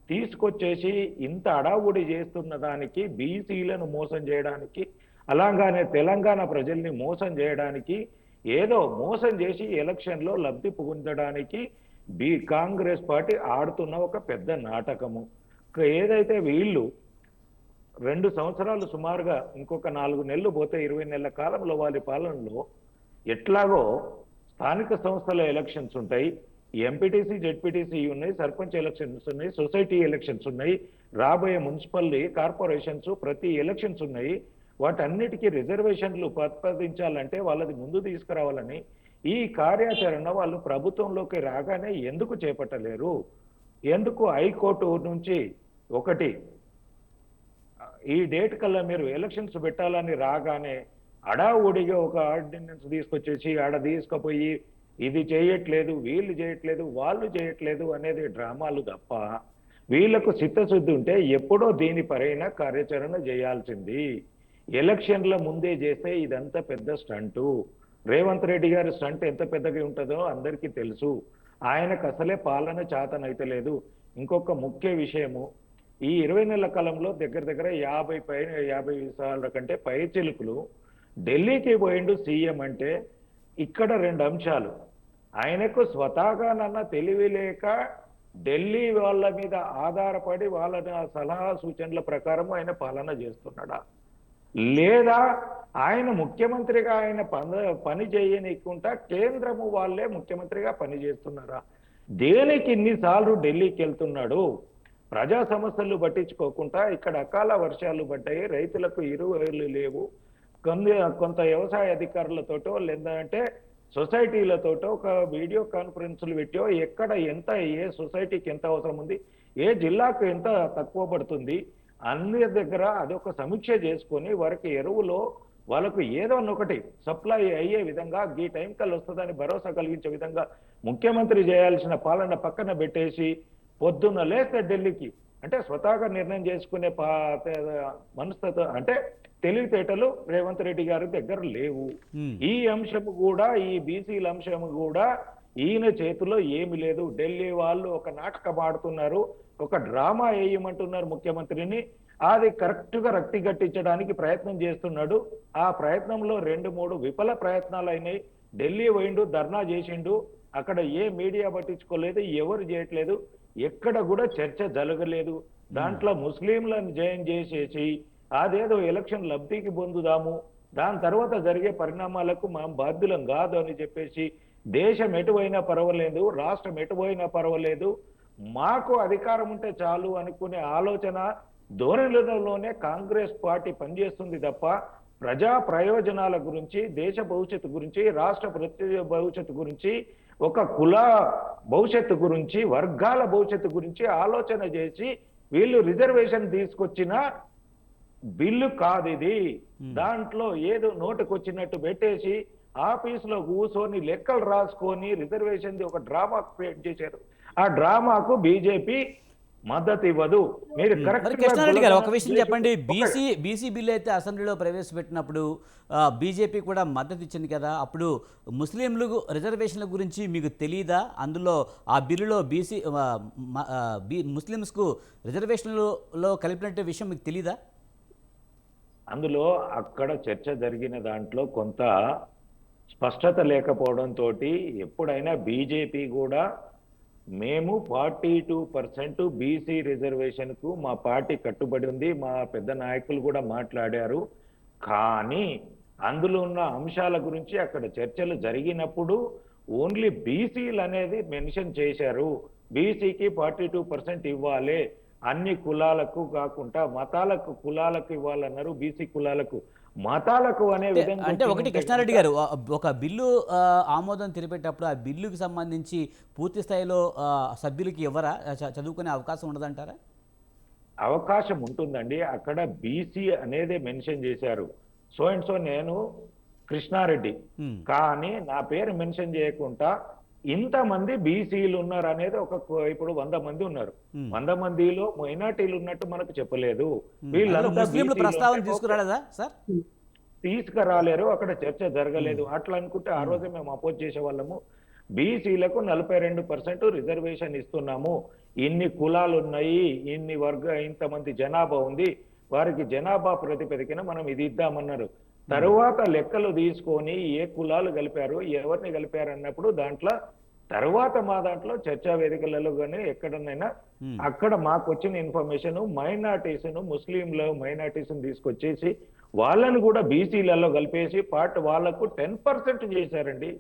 తీసుకొచ్చేసి ఇంత అడావుడి చేస్తున్న దానికి, బీసీలను మోసం చేయడానికి, అలాగానే తెలంగాణ ప్రజల్ని మోసం చేయడానికి, ఏదో మోసం చేసి ఎలక్షన్లో లబ్ధి పొందడానికి కాంగ్రెస్ పార్టీ ఆడుతున్న ఒక పెద్ద నాటకము. ఏదైతే వీళ్ళు 2 సంవత్సరాలు సుమారుగా ఇంకొక 4 నెలలు పోతే 20 నెలల కాలంలో వారి పాలనలో ఎట్లాగో స్థానిక సంస్థల ఎలక్షన్స్ ఉంటాయి, ఎంపీటీసీ, జెడ్పీటీసీ ఉన్నాయి, సర్పంచ్ ఎలక్షన్స్ ఉన్నాయి, సొసైటీ ఎలక్షన్స్ ఉన్నాయి, రాబోయే మున్సిపల్ కార్పొరేషన్స్ ప్రతి ఎలక్షన్స్ ఉన్నాయి. వాటన్నిటికీ రిజర్వేషన్లు ప్రతిపాదించాలంటే వాళ్ళది ముందు తీసుకురావాలని ఈ కార్యాచరణ వాళ్ళు ప్రభుత్వంలోకి రాగానే ఎందుకు చేపట్టలేరు? ఎందుకు హైకోర్టు నుంచి ఒకటి ఈ డేట్ కల్లా మీరు ఎలక్షన్స్ పెట్టాలని రాగానే అడావుడిగా ఒక ఆర్డినెన్స్ తీసుకొచ్చేసి ఆడ తీసుకుపోయి ఇది చేయట్లేదు, వీళ్ళు చేయట్లేదు, వాళ్ళు చేయట్లేదు అనేది డ్రామాలు తప్ప, వీళ్లకు చిత్తశుద్ధి ఉంటే ఎప్పుడో దీనిపైన కార్యాచరణ చేయాల్సింది. ఎలక్షన్ల ముందే చేస్తే ఇదంతా పెద్ద స్టంటు. రేవంత్ రెడ్డి గారి స్టంట్ ఎంత పెద్దగా ఉంటుందో అందరికీ తెలుసు. ఆయనకు అసలే పాలన చేతనైతే లేదు. ఇంకొక ముఖ్య విషయము, ఈ 20 నెలల కాలంలో దగ్గర దగ్గర 50 సార్ల కంటే పై చిలుకులు ఢిల్లీకి పోయిండు సీఎం అంటే ఇక్కడ 2 అంశాలు. ఆయనకు స్వతహాగానన్న తెలివి లేక ఢిల్లీ వాళ్ళ మీద ఆధారపడి వాళ్ళ సలహా సూచనల ప్రకారం ఆయన పాలన చేస్తున్నాడా, లేదా ఆయన ముఖ్యమంత్రిగా ఆయన పని చేయనీయకుండా కేంద్రము వాళ్ళే ముఖ్యమంత్రిగా పని చేస్తున్నారా? దేనికి ఇన్నిసార్లు ఢిల్లీకి వెళ్తున్నాడు? ప్రజా సమస్యలు పట్టించుకోకుండా ఇక్కడ అకాల వర్షాలు పడ్డాయి, రైతులకు ఇరువులు లేవు, కొంత వ్యవసాయ అధికారులతోటో లేదంటే సొసైటీలతోటో ఒక వీడియో కాన్ఫరెన్స్లు పెట్టో ఎక్కడ ఎంత, ఏ సొసైటీకి ఎంత అవసరం ఉంది, ఏ జిల్లాకు ఎంత తక్కువ పడుతుంది అన్ని దగ్గర అదొక సమీక్ష చేసుకొని వారికి ఎరువులో వాళ్ళకు ఏదో ఒకటి సప్లై అయ్యే విధంగా ఈ టైం కల్లా వస్తుందని భరోసా కలిగించే విధంగా ముఖ్యమంత్రి చేయాల్సిన పాలన పక్కన పెట్టేసి పొద్దున్న లేస్తే ఢిల్లీకి అంటే స్వతహాగా నిర్ణయం చేసుకునే మనస్తత్వం అంటే తెలివితేటలు రేవంత్ రెడ్డి గారి దగ్గర లేవు. ఈ అంశము కూడా, ఈ బీసీల అంశము కూడా ఈయన చేతిలో ఏమి లేదు. ఢిల్లీ వాళ్ళు ఒక నాటకం ఆడుతున్నారు, ఒక డ్రామా వేయమంటున్నారు ముఖ్యమంత్రిని. అది కరెక్ట్ గా రక్తి గట్టించడానికి ప్రయత్నం చేస్తున్నాడు. ఆ ప్రయత్నంలో 2-3 విఫల ప్రయత్నాలు అయినాయి. ఢిల్లీ పోయిండు, ధర్నా చేసిండు, అక్కడ ఏ మీడియా పట్టించుకోలేదు, ఎవరు చేయట్లేదు, ఎక్కడ కూడా చర్చ జరగలేదు. దాంట్లో ముస్లింలను జాయిన్ చేసేసి అదేదో ఎలక్షన్ లబ్ధికి పొందుదాము, దాని తర్వాత జరిగే పరిణామాలకు మనం బాధ్యులం కాదు అని చెప్పేసి దేశం ఎటువైనా పర్వాలేదు, రాష్ట్రం ఎటువైనా పర్వాలేదు, మాకు అధికారం ఉంటే చాలు అనుకునే ఆలోచన ధోరణిలోనే కాంగ్రెస్ పార్టీ పనిచేస్తుంది తప్ప ప్రజా ప్రయోజనాల గురించి, దేశ భవిష్యత్తు గురించి, రాష్ట్ర భవిష్యత్తు గురించి, ఒక కుల భవిష్యత్తు గురించి, వర్గాల భవిష్యత్తు గురించి ఆలోచన చేసి వీళ్ళు రిజర్వేషన్ తీసుకొచ్చిన బిల్లు కాదు ఇది. దాంట్లో ఏదో నోటుకొచ్చినట్టు పెట్టేసి ఆఫీసులో కూర్చొని లెక్కలు రాసుకొని రిజర్వేషన్ ఒక డ్రామా క్రియేట్ చేశారు. ఆ డ్రామాకు బీజేపీ మద్దతు ఇవ్వదు. మీరు మరి కృష్ణారెడ్డి గారు ఒక విషయం చెప్పండి, బీసీ బిల్లు అయితే అసెంబ్లీలో ప్రవేశపెట్టినప్పుడు బీజేపీ కూడా మద్దతు ఇచ్చింది కదా, అప్పుడు ముస్లింలు రిజర్వేషన్ల గురించి మీకు తెలియదా? అందులో ఆ బిల్లులో ముస్లిమ్స్కు రిజర్వేషన్లలో కలిపినట్టు విషయం మీకు తెలీదా? అందులో అక్కడ చర్చ జరిగిన దాంట్లో కొంత స్పష్టత లేకపోవడంతో ఎప్పుడైనా బీజేపీ కూడా మేము 42% బీసీ రిజర్వేషన్కు మా పార్టీ కట్టుబడి ఉంది, మా పెద్ద నాయకులు కూడా మాట్లాడారు. కానీ అందులో ఉన్న అంశాల గురించి అక్కడ చర్చలు జరిగినప్పుడు ఓన్లీ బీసీలు అనేది మెన్షన్ చేశారు. బీసీకి 42% ఇవ్వాలి, అన్ని కులాలకు కాకుండా మతాలకు కులాలకు ఇవ్వాలన్నారు, బీసీ కులాలకు మతాలకు అనే విధంగా. అంటే ఒకటి కృష్ణారెడ్డి గారు, ఒక బిల్లు ఆమోదం తెలిపేటప్పుడు ఆ బిల్లుకి సంబంధించి పూర్తి స్థాయిలో సభ్యులకి ఎవరా చదువుకునే అవకాశం ఉండదంటారా? అవకాశం ఉంటుందండి. అక్కడ బీసీ అనేది మెన్షన్ చేశారు. సో అండ్ సో నేను కృష్ణారెడ్డి, కానీ నా పేరు మెన్షన్ చేయకుండా ఇంతమంది బీసీలు ఉన్నారు అనేది ఇప్పుడు 100 మంది ఉన్నారు. 100 మందిలో మైనార్టీలు ఉన్నట్టు మనకు చెప్పలేదు. వీళ్ళంతా ప్రస్తావన తీసుకురాలేదా సార్? తీసుకురాలేరు, అక్కడ చర్చ జరగలేదు. అట్లా అనుకుంటే ఆ రోజే మేము అపోజ్ చేసే వాళ్ళము. బీసీలకు 42% రిజర్వేషన్ ఇస్తున్నాము, ఇన్ని కులాలు ఉన్నాయి, ఇన్ని ఇంతమంది జనాభా ఉంది, వారికి జనాభా ప్రతిపదికన మనం ఇది ఇద్దామన్నారు. తరువాత లెక్కలు తీసుకొని ఏ కులాలు కలిపారు, ఎవరిని కలిపారు అన్నప్పుడు దాంట్లో తర్వాత మా దాంట్లో చర్చా వేదికలలో కానీ ఎక్కడనైనా అక్కడ మాకు వచ్చిన ఇన్ఫర్మేషన్ ముస్లింలు మైనార్టీస్ తీసుకొచ్చేసి వాళ్ళని కూడా బీసీలలో కలిపేసి వాళ్ళకు 10% చేశారండి.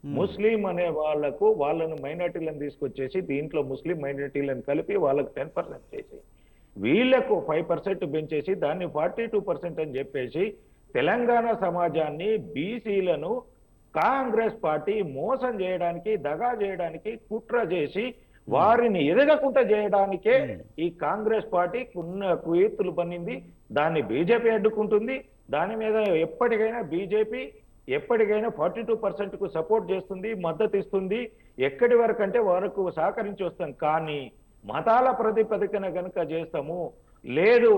ముస్లిం అనే వాళ్ళను మైనార్టీలను తీసుకొచ్చేసి దీంట్లో ముస్లిం మైనార్టీలను కలిపి వాళ్ళకు 10% చేసి వీళ్లకు 5% పెంచేసి దాన్ని 42% అని చెప్పేసి తెలంగాణ సమాజాన్ని, బీసీలను కాంగ్రెస్ పార్టీ మోసం చేయడానికి, దగా చేయడానికి కుట్ర చేసి వారిని ఎదగకుండా చేయడానికే ఈ కాంగ్రెస్ పార్టీ కుయుక్తులు పన్నింది. దాన్ని బీజేపీ అడ్డుకుంటుంది. దాని మీద ఎప్పటికైనా బీజేపీ 42%కు సపోర్ట్ చేస్తుంది, మద్దతు ఇస్తుంది. ఎక్కడి వరకు అంటే వరకు సహకరించి వస్తాం. కానీ మతాల ప్రతిపదికన గనుక చేస్తాము, లేదు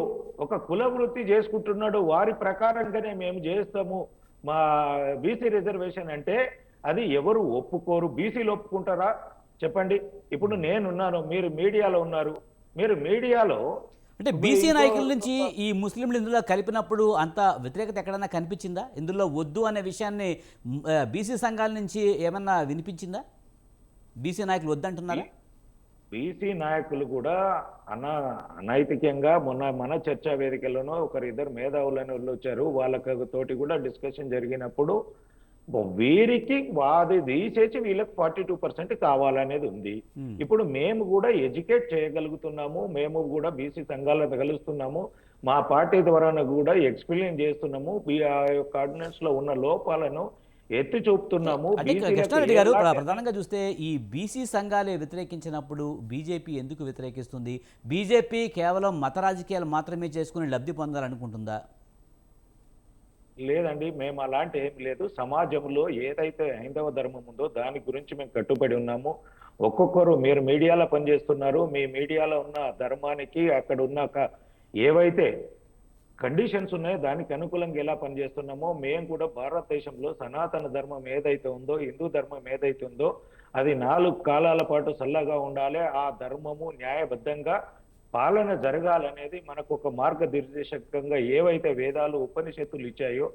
ఒక కుల వృత్తి చేసుకుంటున్నాడు వారి ప్రకారంగానే మేము చేస్తాము మా బీసీ రిజర్వేషన్ అంటే అది ఎవరు ఒప్పుకోరు. బీసీలు ఒప్పుకుంటారా చెప్పండి? ఇప్పుడు నేనున్నాను, మీరు మీడియాలో ఉన్నారు, మీరు మీడియాలో అంటే బీసీ నాయకుల నుంచి ఈ ముస్లింలు ఇందులో కలిపినప్పుడు అంత వ్యతిరేకత ఎక్కడన్నా కనిపించిందా? ఇందులో వద్దు అనే విషయాన్ని బీసీ సంఘాల నుంచి ఏమన్నా వినిపించిందా? బీసీ నాయకులు వద్దంటున్నారా? బీసీ నాయకులు కూడా అనైతికంగా మన చర్చా వేదికలోనో ఒకరిద్దరు మేధావులను వచ్చారు, వాళ్ళకి తోటి కూడా డిస్కషన్ జరిగినప్పుడు వీరికి వాది తీసేసి వీళ్ళకి 42% కావాలనేది ఉంది. ఇప్పుడు మేము కూడా ఎడ్యుకేట్ చేయగలుగుతున్నాము, మేము కూడా బీసీ సంఘాలను కలుస్తున్నాము, మా పార్టీ ద్వారా కూడా ఎక్స్ప్లెయిన్ చేస్తున్నాము, ఆ యొక్క ఆర్డినెన్స్ లో ఉన్న లోపాలను ఎత్తి చూపుతున్నాము. అంటే కృష్ణారెడ్డి గారు ప్రధానంగా చూస్తే ఈ బీసీ సంఘాలే వ్యతిరేకించినప్పుడు బీజేపీ ఎందుకు వ్యతిరేకిస్తుంది? బీజేపీ కేవలం మత రాజకీయాలు మాత్రమే చేసుకుని లబ్ధి పొందాలనుకుంటుందా? లేదండి, మేము అలాంటి ఏం లేదు. సమాజంలో ఏదైతే హైందవ ధర్మం ఉందో దాని గురించి మేము కట్టుబడి ఉన్నాము. ఒక్కొక్కరు మీరు మీడియాలో పనిచేస్తున్నారు, మీ మీడియాలో ఉన్న ధర్మానికి అక్కడ ఉన్న ఏవైతే కండిషన్స్ ఉన్నాయో దానికి అనుకూలంగా ఎలా పనిచేస్తున్నామో మేము కూడా భారతదేశంలో సనాతన ధర్మం ఏదైతే ఉందో, హిందూ ధర్మం ఏదైతే ఉందో అది 4 కాలాల పాటు చల్లగా ఉండాలి, ఆ ధర్మము న్యాయబద్ధంగా పాలన జరగాలనేది మనకు ఒక మార్గనిర్దేశకంగా ఏవైతే వేదాలు ఉపనిషత్తులు ఇచ్చాయో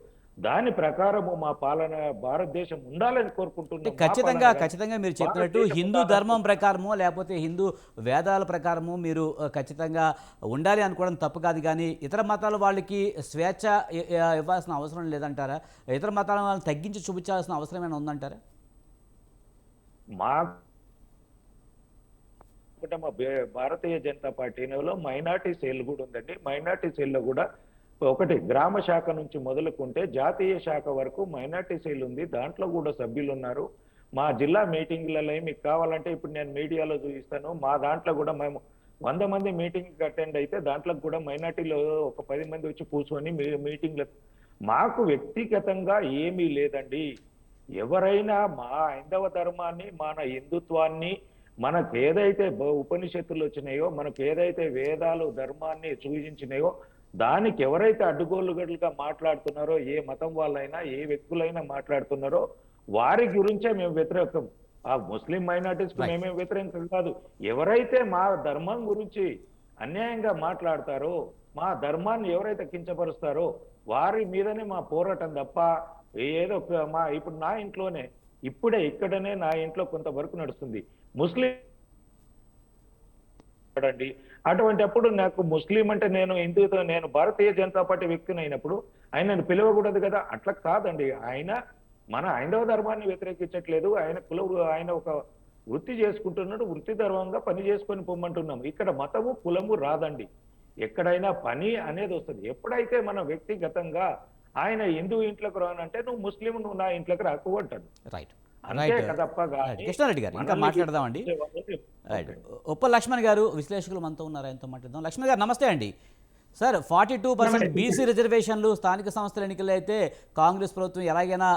దాని ప్రకారము మా పాలన భారతదేశం ఉండాలని కోరుకుంటున్నాం. ఖచ్చితంగా మీరు చెప్పినట్టు హిందూ ధర్మం ప్రకారమో లేకపోతే హిందూ వేదాల ప్రకారము మీరు ఖచ్చితంగా ఉండాలి అనుకోవడం తప్పు కాదు, కానీ ఇతర మతాల వాళ్ళకి స్వేచ్ఛ ఇవ్వాల్సిన అవసరం లేదంటారా? ఇతర మతాల వాళ్ళని తగ్గించి చూపించాల్సిన అవసరం ఏమైనా ఉందంటారా? మా భారతీయ జనతా పార్టీలో మైనార్టీ సెల్ కూడా ఉందండి. మైనార్టీ సెల్లో కూడా ఒకటి గ్రామ శాఖ నుంచి మొదలుకుంటే జాతీయ శాఖ వరకు మైనార్టీ సెల్ ఉంది, దాంట్లో కూడా సభ్యులు ఉన్నారు. మా జిల్లా మీటింగ్లలో మీకు కావాలంటే ఇప్పుడు నేను మీడియాలో చూపిస్తాను, మా దాంట్లో కూడా మేము 100 మంది మీటింగ్ అటెండ్ అయితే దాంట్లో కూడా మైనార్టీలో ఒక 10 మంది వచ్చి కూర్చొని మీటింగ్లు. మాకు వ్యక్తిగతంగా ఏమీ లేదండి. ఎవరైనా మా హైందవ ధర్మాన్ని, మన హిందుత్వాన్ని, మనకు ఏదైతే ఉపనిషత్తులు వచ్చినాయో, మనకు ఏదైతే వేదాలు ధర్మాన్ని సూచించినాయో దానికి ఎవరైతే అడ్డుగోలుగడ్లుగా మాట్లాడుతున్నారో, ఏ మతం వాళ్ళైనా ఏ వ్యక్తులైనా మాట్లాడుతున్నారో వారి గురించే మేము వ్యతిరేకం. ఆ ముస్లిం మైనార్టీస్కి మేమే వ్యతిరేకం కాదు. ఎవరైతే మా ధర్మం గురించి అన్యాయంగా మాట్లాడతారో, మా ధర్మాన్ని ఎవరైతే కించపరుస్తారో వారి మీదనే మా పోరాటం తప్ప ఏదో ఇప్పుడు నా ఇంట్లోనే ఇక్కడనే నా ఇంట్లో కొంతవరకు నడుస్తుంది ముస్లిం అండి. అటువంటి అప్పుడు నాకు ముస్లిం అంటే నేను హిందూతో, నేను భారతీయ జనతా పార్టీ వ్యక్తిని అయినప్పుడు ఆయనను పిలవకూడదు కదా? అట్లా కాదండి. ఆయన మన హైందవ ధర్మాన్ని వ్యతిరేకించట్లేదు, ఆయన ఒక వృత్తి చేసుకుంటున్నాడు, వృత్తి ధర్మంగా పని చేసుకొని పొమ్మంటున్నాం. ఇక్కడ మతము కులము రాదండి, ఎక్కడైనా పని అనేది వస్తుంది. ఎప్పుడైతే మన వ్యక్తిగతంగా ఆయన హిందూ ఇంట్లోకి రానంటే నువ్వు ముస్లిం, నువ్వు నా ఇంట్లోకి రాకు అంటాడు. రైట్ కృష్ణారెడ్డి గారు ఇంకా మాట్లాడదామండి. ఉప్పల్ లక్ష్మణ్ గారు విశ్లేషకులు మనతో ఉన్నారు, ఆయనతో మాట్లాడదాం. లక్ష్మణ్ గారు నమస్తే అండి. సార్ 42% బీసీ రిజర్వేషన్లు స్థానిక సంస్థల ఎన్నికల్లో అయితే కాంగ్రెస్ ప్రభుత్వం ఎలాగైనా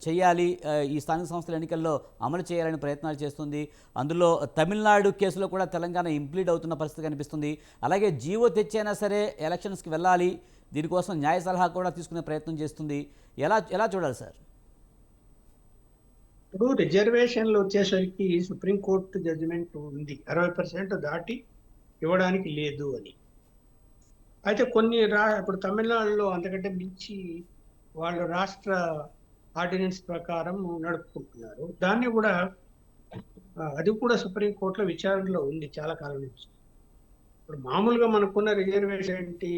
చేయాలి, ఈ స్థానిక సంస్థల ఎన్నికల్లో అమలు చేయాలని ప్రయత్నాలు చేస్తుంది. అందులో తమిళనాడు కేసులో కూడా తెలంగాణ ఇంప్లీడ్ అవుతున్న పరిస్థితి కనిపిస్తుంది. అలాగే జీవో తెచ్చైనా సరే ఎలక్షన్స్కి వెళ్ళాలి, దీనికోసం న్యాయ సలహా కూడా తీసుకునే ప్రయత్నం చేస్తుంది. ఎలా చూడాలి సార్? ఇప్పుడు రిజర్వేషన్లు వచ్చేసరికి సుప్రీంకోర్టు జడ్జిమెంట్ ఉంది, 60% దాటి ఇవ్వడానికి లేదు అని. అయితే కొన్ని ఇప్పుడు తమిళనాడులో అంతకంటే మించి వాళ్ళు రాష్ట్ర ఆర్డినెన్స్ ప్రకారం నడుపుకుంటున్నారు. దాన్ని కూడా అది కూడా సుప్రీంకోర్టులో విచారణలో ఉంది చాలా కాలం నుంచి. ఇప్పుడు మామూలుగా మనకున్న రిజర్వేషన్ ఏంటి?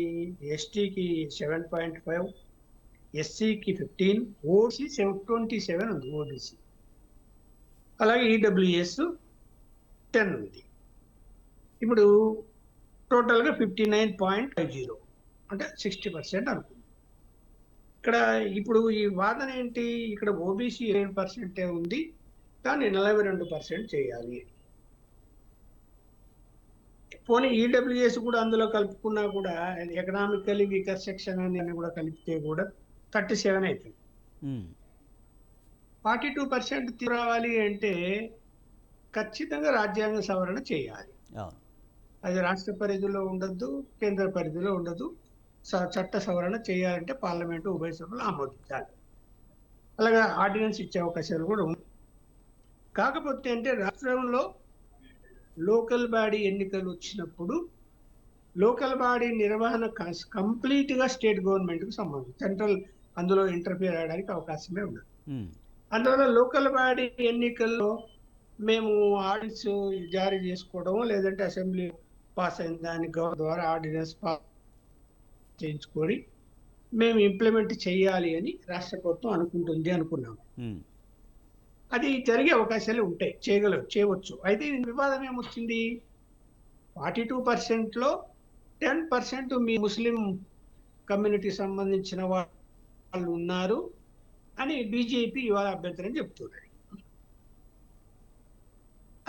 ఎస్టీకి 7.5, ఎస్సీకి 15, ఓసీ 27 ఉంది, ఓబీసీ. అలాగే ఈడబ్ల్యూఎస్ 10 ఉంది. ఇప్పుడు టోటల్గా 59.50 అంటే 60% అనుకుంది. ఇక్కడ ఇప్పుడు ఈ వాదన ఏంటి? ఇక్కడ ఓబీసీ 20% ఉంది, దాన్ని 42% చేయాలి. పోనీ ఈడబ్ల్యూఎస్ కూడా అందులో కలుపుకున్నా కూడా ఎకనామికలీ వీకర్ సెక్షన్ అని కూడా కలిపితే కూడా 37 అవుతుంది. 42% రావాలి అంటే ఖచ్చితంగా రాజ్యాంగ సవరణ చేయాలి. అది రాష్ట్ర పరిధిలో ఉండదు, కేంద్ర పరిధిలో ఉండదు. చట్ట సవరణ చేయాలంటే పార్లమెంటు ఉభయ సభలు ఆమోదించాలి. అలాగే ఆర్డినెన్స్ ఇచ్చే అవకాశాలు కూడా ఉన్నాయి. కాకపోతే అంటే రాష్ట్రంలో లోకల్ బాడీ ఎన్నికలు వచ్చినప్పుడు లోకల్ బాడీ నిర్వహణ కంప్లీట్ గా స్టేట్ గవర్నమెంట్ కు సంబంధం, సెంట్రల్ అందులో ఇంటర్ఫియర్ అవడానికి అవకాశమే ఉండదు. అందువల్ల లోకల్ బాడీ ఎన్నికల్లో మేము ఆర్డినెన్స్ జారీ చేసుకోవడం, లేదంటే అసెంబ్లీ పాస్ అయిన దాని ద్వారా ఆర్డినెన్స్ పాస్ చేయించుకొని మేము ఇంప్లిమెంట్ చేయాలి అని రాష్ట్ర ప్రభుత్వం అనుకుంటుంది అనుకున్నాము. అది జరిగే అవకాశాలు ఉంటాయి, చేయవచ్చు. అయితే ఈ వివాదం ఏమొచ్చింది, 42% లో 10% మీ ముస్లిం కమ్యూనిటీ సంబంధించిన వాళ్ళు ఉన్నారు అని బీజేపీ ఇవాళ అభ్యంతరం చెప్తున్నది.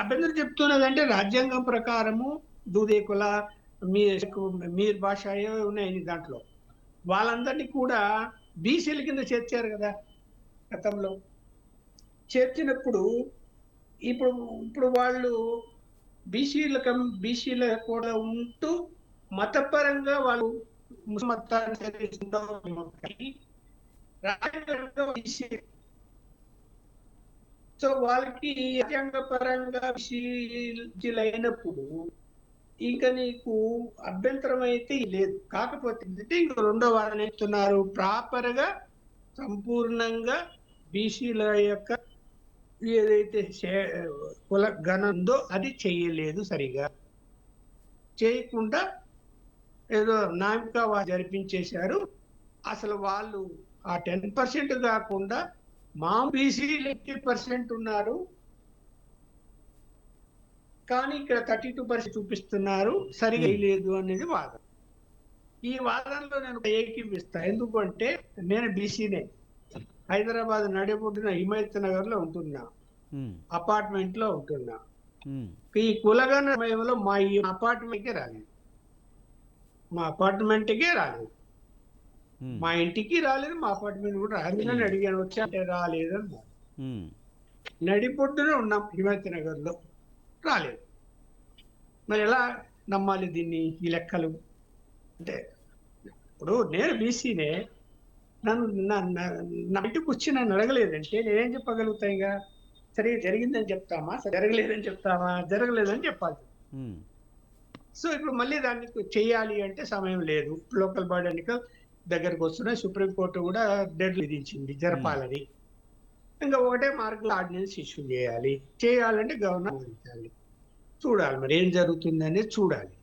అభ్యంతరం చెప్తున్నదంటే రాజ్యాంగం ప్రకారము దూదేకుల మీర్ భాష ఏవో ఉన్నాయి దాంట్లో, వాళ్ళందరినీ కూడా బీసీల కింద చేర్చారు కదా గతంలో. చేర్చినప్పుడు ఇప్పుడు వాళ్ళు బీసీల కూడా ఉంటూ మతపరంగా వాళ్ళు ముస్లిం మతాన్ని సో వాళ్ళకి రాజ్యాంగ పరంగా బీసీలు అయినప్పుడు ఇంకా నీకు అభ్యంతరం అయితే లేదు. కాకపోతే ఏంటంటే ఇంక రెండో వారని చెప్తున్నారు, ప్రాపర్ గా సంపూర్ణంగా బీసీల యొక్క ఏదైతే కుల గణం ఉందో అది చేయలేదు, సరిగా చేయకుండా ఏదో నామికా జరిపించేశారు. అసలు వాళ్ళు ఆ 10% కాకుండా మా బీసీలు 80% ఉన్నారు, కానీ ఇక్కడ 32% చూపిస్తున్నారు, సరిగా లేదు అనేది వాదన. ఈ వాదనలో నేను ఏకీపిస్తా. ఎందుకంటే నేను బీసీనే, హైదరాబాద్ నడిబొడ్డున హిమాయత్ నగర్ లో ఉంటున్నా, అపార్ట్మెంట్ లో ఉంటున్నా. ఈ కులగణ సమయంలో మా ఈ అపార్ట్మెంట్కే రాలేదు, మా ఇంటికి రాలేదు, మా అపార్ట్మెంట్ కూడా రాలేదు. అడిగాను, వచ్చా అంటే రాలేదు అన్నారు. నడిబొడ్డున ఉన్నాం హిమాయత్ నగర్ లో, రాలేదు. మరి ఎలా నమ్మాలి దీన్ని, ఈ లెక్కలు? అంటే ఇప్పుడు నేను బీసీనే, నా ఇంటికి వచ్చి నన్ను అడగలేదంటే నేనేం చెప్పగలుగుతా? ఇంకా సరే జరిగిందని చెప్తామా, జరగలేదని చెప్తామా? జరగలేదని చెప్పాలి. సో ఇప్పుడు మళ్ళీ దాన్ని చెయ్యాలి అంటే సమయం లేదు. లోకల్ బాడీ ఎన్నికలు దగ్గరకు వస్తున్నాయి, సుప్రీంకోర్టు కూడా డెడ్ విధించింది జరపాలని. ఇంకా ఒకటే మార్గంలో ఆర్డినెన్స్ ఇష్యూ చేయాలంటే గవర్నర్ ఆమోదించాలి. చూడాలి మరి ఏం జరుగుతుందనేది చూడాలి.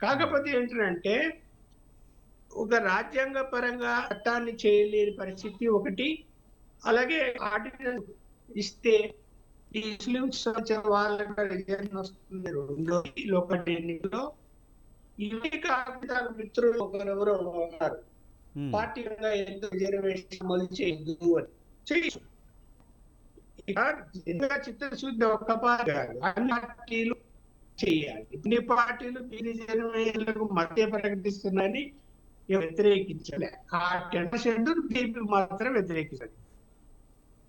కాకపోతే ఏంటంటే ఒక రాజ్యాంగ పరంగా చట్టాన్ని చేయలేని పరిస్థితి ఒకటి, అలాగే ఆర్డినెన్స్ ఇస్తే ఈ ముస్లింస్ వాళ్ళకి రిజర్వేషన్ వస్తుంది రెండోది లోకల్ ఎన్నికల్లో. ఇవి కాకుండా మిత్రులు ఒకరెవరో ఉన్నారు, పార్టీ ఎందుకు రిజర్వేషన్ అమలు చేయదు అని. చేయొచ్చు, చిత్తశుద్ధి ఒక్క పార్టీ కాదు, అన్ని పార్టీలు చేయాలి. ఇన్ని పార్టీలు రిజర్వేషన్లకు మధ్య ప్రకటిస్తున్నాయని వ్యతిరేకించాలి. ఆ 10% బీపీ మాత్రం వ్యతిరేకించాలి.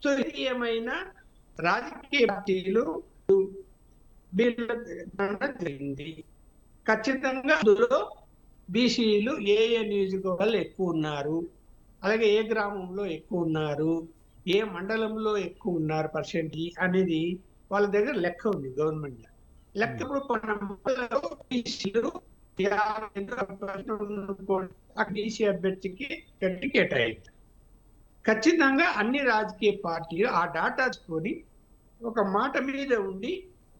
సో ఇది ఏమైనా రాజకీయ పార్టీలు జరిగింది. ఖచ్చితంగా అందులో బీసీలు ఏ నియోజకవర్గాలు ఎక్కువ ఉన్నారు, అలాగే ఏ గ్రామంలో ఎక్కువ ఉన్నారు, ఏ మండలంలో ఎక్కువ ఉన్నారు పర్సెంటేజ్ అనేది వాళ్ళ దగ్గర లెక్క ఉంది గవర్నమెంట్ లెక్క. ఇప్పుడు బీసీలు బీసీ అభ్యర్థికి కేటాయించారు. ఖచ్చితంగా అన్ని రాజకీయ పార్టీలు ఆ డాటా తీసుకొని ఒక మాట మీద ఉండి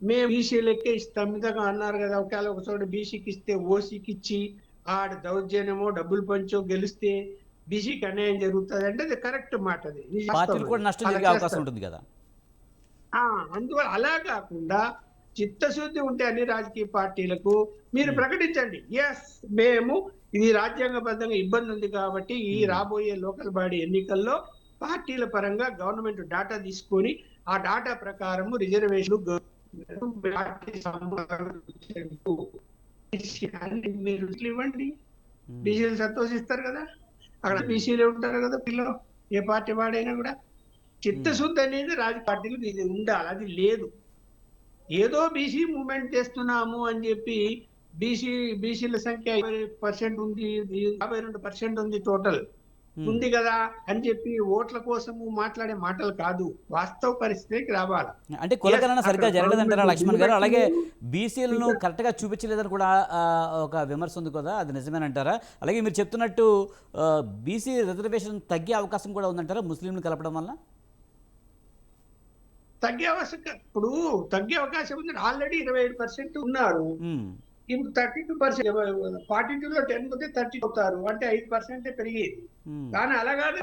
మేము బీసీలకే ఇస్తాం మిగతా అన్నారు కదా. ఒకవేళ ఒక చోట బీసీకి ఇస్తే ఓసీకి ఇచ్చి ఆడ దౌర్జన్యమో డబ్బులు పంచో గెలిస్తే బీసీకి అన్యాయం జరుగుతుంది అంటే అది కరెక్ట్ మాట. అది పార్టీలు కూడా నష్టం జరిగే అవకాశం ఉంటుంది కదా. అందువల్ల అలా కాకుండా చిత్తశుద్ధి ఉంటే అన్ని రాజకీయ పార్టీలకు మీరు ప్రకటించండి, ఎస్ మేము ఇది రాజ్యాంగబద్ధంగా ఇబ్బంది ఉంది కాబట్టి ఈ రాబోయే లోకల్ బాడీ ఎన్నికల్లో పార్టీల పరంగా గవర్నమెంట్ డాటా తీసుకొని ఆ డాటా ప్రకారము రిజర్వేషన్ మీరు ఇవ్వండి, బీసీలు సంతోషిస్తారు కదా, అక్కడ బీసీలు ఉంటారు కదా పిల్లలు, ఏ పార్టీ వాడైనా కూడా. చిత్తశుద్ధి అనేది రాజకీయ పార్టీలకు ఇది ఉండాలి, అది లేదు. ఏదో బీసీ మూవ్మెంట్ చేస్తున్నాము అని చెప్పి బీసీల సంఖ్య 50% ఉంది, 52% ఉంది టోటల్ ఉంది కదా అని చెప్పి ఓట్ల కోసము మాట్లాడే మాటలు కాదు, వాస్తవ పరిస్థితికి రావాలి. అంటే కులగణన సరిగ్గా జరగలేదంటారా లక్ష్మణ్ గారు? అలాగే బీసీలను కరెక్ట్గా చూపించలేదని కూడా ఒక విమర్శ ఉంది కదా, అది నిజమేనంటారా? అలాగే మీరు చెప్తున్నట్టు బీసీ రిజర్వేషన్ తగ్గే అవకాశం కూడా ఉందంటారా ముస్లింలు కలపడం వల్ల? తగ్గే అవకాశం ఉంది. ఆల్రెడీ 27% ఉన్నారు. ఇప్పుడు 32%, 42లో 10 పోతే 30 అవుతారు, అంటే 5% పెరిగేది. కానీ అలా కాదు.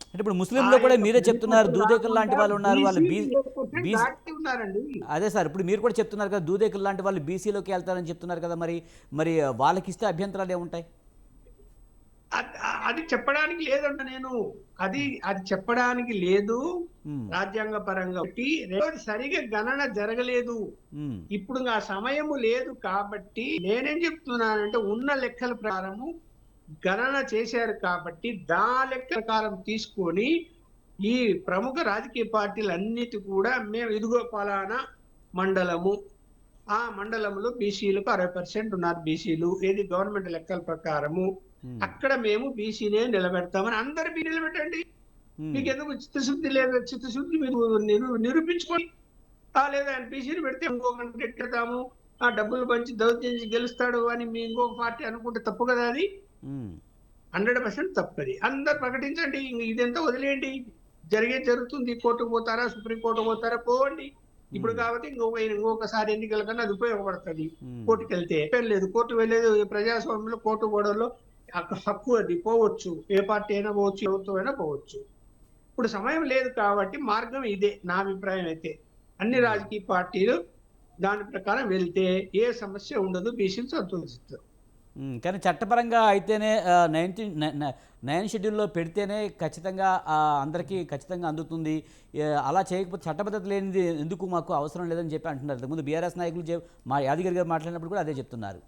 అంటే ఇప్పుడు ముస్లింలో కూడా మీరే చెప్తున్నారు దూదేకులు లాంటి వాళ్ళు ఉన్నారు, వాళ్ళు ఉన్నారండి. అదే సార్, ఇప్పుడు మీరు కూడా చెప్తున్నారు కదా దూదేకులు లాంటి వాళ్ళు బీసీలోకి వెళ్తారని చెప్తున్నారు కదా, మరి వాళ్ళకి ఇస్తే అభ్యంతరాలు ఏముంటాయి? అది చెప్పడానికి లేదంట. నేను అది చెప్పడానికి లేదు రాజ్యాంగ పరంగా. సరిగా గణన జరగలేదు, ఇప్పుడు ఆ సమయము లేదు. కాబట్టి నేనేం చెప్తున్నానంటే ఉన్న లెక్కల ప్రకారము గణన చేశారు కాబట్టి దా లెక్క ప్రకారం తీసుకొని ఈ ప్రముఖ రాజకీయ పార్టీలు అన్నిటి కూడా మేము ఇదిగో పలానా మండలము, ఆ మండలంలో బీసీలకు 60% ఉన్నారు బీసీలు, ఏది గవర్నమెంట్ లెక్కల ప్రకారము అక్కడ మేము బీసీనే నిలబెడతామని అందరు మీరు నిలబెట్టండి. మీకు ఎందుకు చిత్తశుద్ధి లేదు? చిత్తశుద్ధి మీరు నిరూపించుకోండి. లేదా ఆయన బీసీని పెడితే ఇంకొకటి పెడతాము, ఆ డబ్బులు పంచి దౌర్జన్యం గెలుస్తాడు అని మీ ఇంకొక పార్టీ అనుకుంటే తప్పు కదా. అది 100% తప్పది. అందరు ప్రకటించండి, ఇదంతా వదిలేయండి. జరుగుతుంది. కోర్టుకు పోతారా, సుప్రీంకోర్టుకు పోతారా, పోవండి. ఇప్పుడు కాబట్టి ఇంకొకసారి ఎన్నికల కన్నా అది ఉపయోగపడుతుంది. కోర్టుకు వెళ్తే లేదు, కోర్టు వెళ్ళేది ప్రజాస్వామ్యంలో, కోర్టు గోడల్లో హక్కు, అది పోవచ్చు, ఏ పార్టీ అయినా పోవచ్చు, ఎవరితో అయినా పోవచ్చు. ఇప్పుడు సమయం లేదు కాబట్టి మార్గం ఇదే నా అభిప్రాయం. అయితే అన్ని రాజకీయ పార్టీలు దాని ప్రకారం వెళ్తే ఏ సమస్య ఉండదు, బీసీలు సంతోషిస్తారు. కానీ చట్టపరంగా అయితేనే 9 షెడ్యూల్లో పెడితేనే ఖచ్చితంగా అందరికీ ఖచ్చితంగా అందుతుంది. అలా చేయకపోతే చట్టబద్ధత లేనిది ఎందుకు మాకు అవసరం లేదని చెప్పి అంటున్నారు. ముందు బీఆర్ఎస్ నాయకులు మా యాదగిరి గారు మాట్లాడినప్పుడు కూడా అదే చెప్తున్నారు.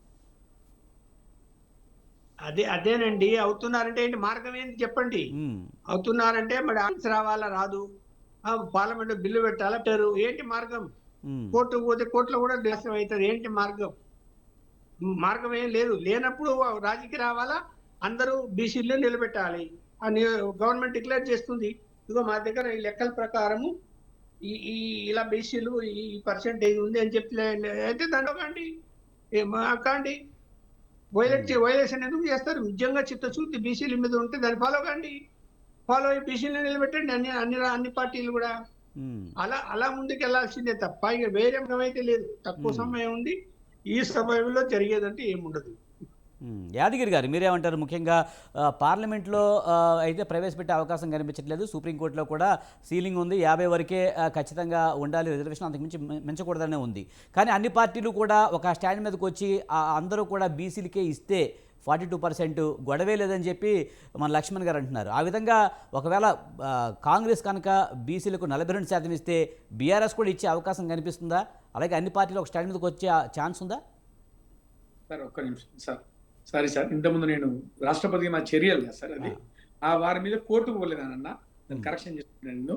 అదేనండి. అవుతున్నారంటే ఏంటి, మార్గం ఏంటి చెప్పండి. అవుతున్నారంటే మరి ఆన్సర్ రావాలా, రాదు. పార్లమెంట్ బిల్లు పెట్టాలా, పెట్టారు, ఏంటి మార్గం? కోర్టుకు పోతే కోర్టులో కూడా దేశం అవుతుంది, ఏంటి మార్గం? మార్గం ఏం లేదు. లేనప్పుడు రాజకీయ రావాలా, అందరూ బీసీలో నిలబెట్టాలి అని గవర్నమెంట్ డిక్లేర్ చేస్తుంది. ఇదిగో మా దగ్గర ఈ లెక్కల ప్రకారము ఇలా బీసీలు ఈ పర్సెంటేజ్ ఉంది అని చెప్పి అయితే దాంట్లో కాండి వైలేషన్ ఎందుకు చేస్తారు? నిజంగా చిత్తశుద్ధి బీసీల మీద ఉంటే దాన్ని ఫాలో కండి, ఫాలో అయ్యి బీసీలు నిలబెట్టండి అన్ని పార్టీలు కూడా. అలా ముందుకు వెళ్లాల్సిందే తప్ప ఇక వేరే అయితే లేదు. తక్కువ సమయం ఉంది, ఈ సమయంలో జరిగేదంటే ఏముండదు. యాదగిరి గారు మీరేమంటారు? ముఖ్యంగా పార్లమెంట్లో అయితే ప్రవేశపెట్టే అవకాశం కనిపించట్లేదు, సుప్రీంకోర్టులో కూడా సీలింగ్ ఉంది, 50 వరకే ఖచ్చితంగా ఉండాలి రిజర్వేషన్, అంతకుమించి మించకూడదనే ఉంది. కానీ అన్ని పార్టీలు కూడా ఒక స్టాండ్ మీదకి వచ్చి అందరూ కూడా బీసీలకే ఇస్తే 42% గొడవే లేదని చెప్పి మన లక్ష్మణ్ గారు అంటున్నారు. ఆ విధంగా ఒకవేళ కాంగ్రెస్ కనుక బీసీలకు 42% ఇస్తే బీఆర్ఎస్ కూడా ఇచ్చే అవకాశం కనిపిస్తుందా? అలాగే అన్ని పార్టీలు ఒక స్టాండ్ మీదకి వచ్చే ఛాన్స్ ఉందా? సార్ ఒక్క నిమిషం సార్. సారీ సార్, ఇంతకుముందు నేను రాష్ట్రపతికి మా చర్యలు కదా సార్, అది ఆ వారి మీద కోర్టుకు పోలేదానన్నా, నేను కరెక్షన్ చేస్తున్నాను.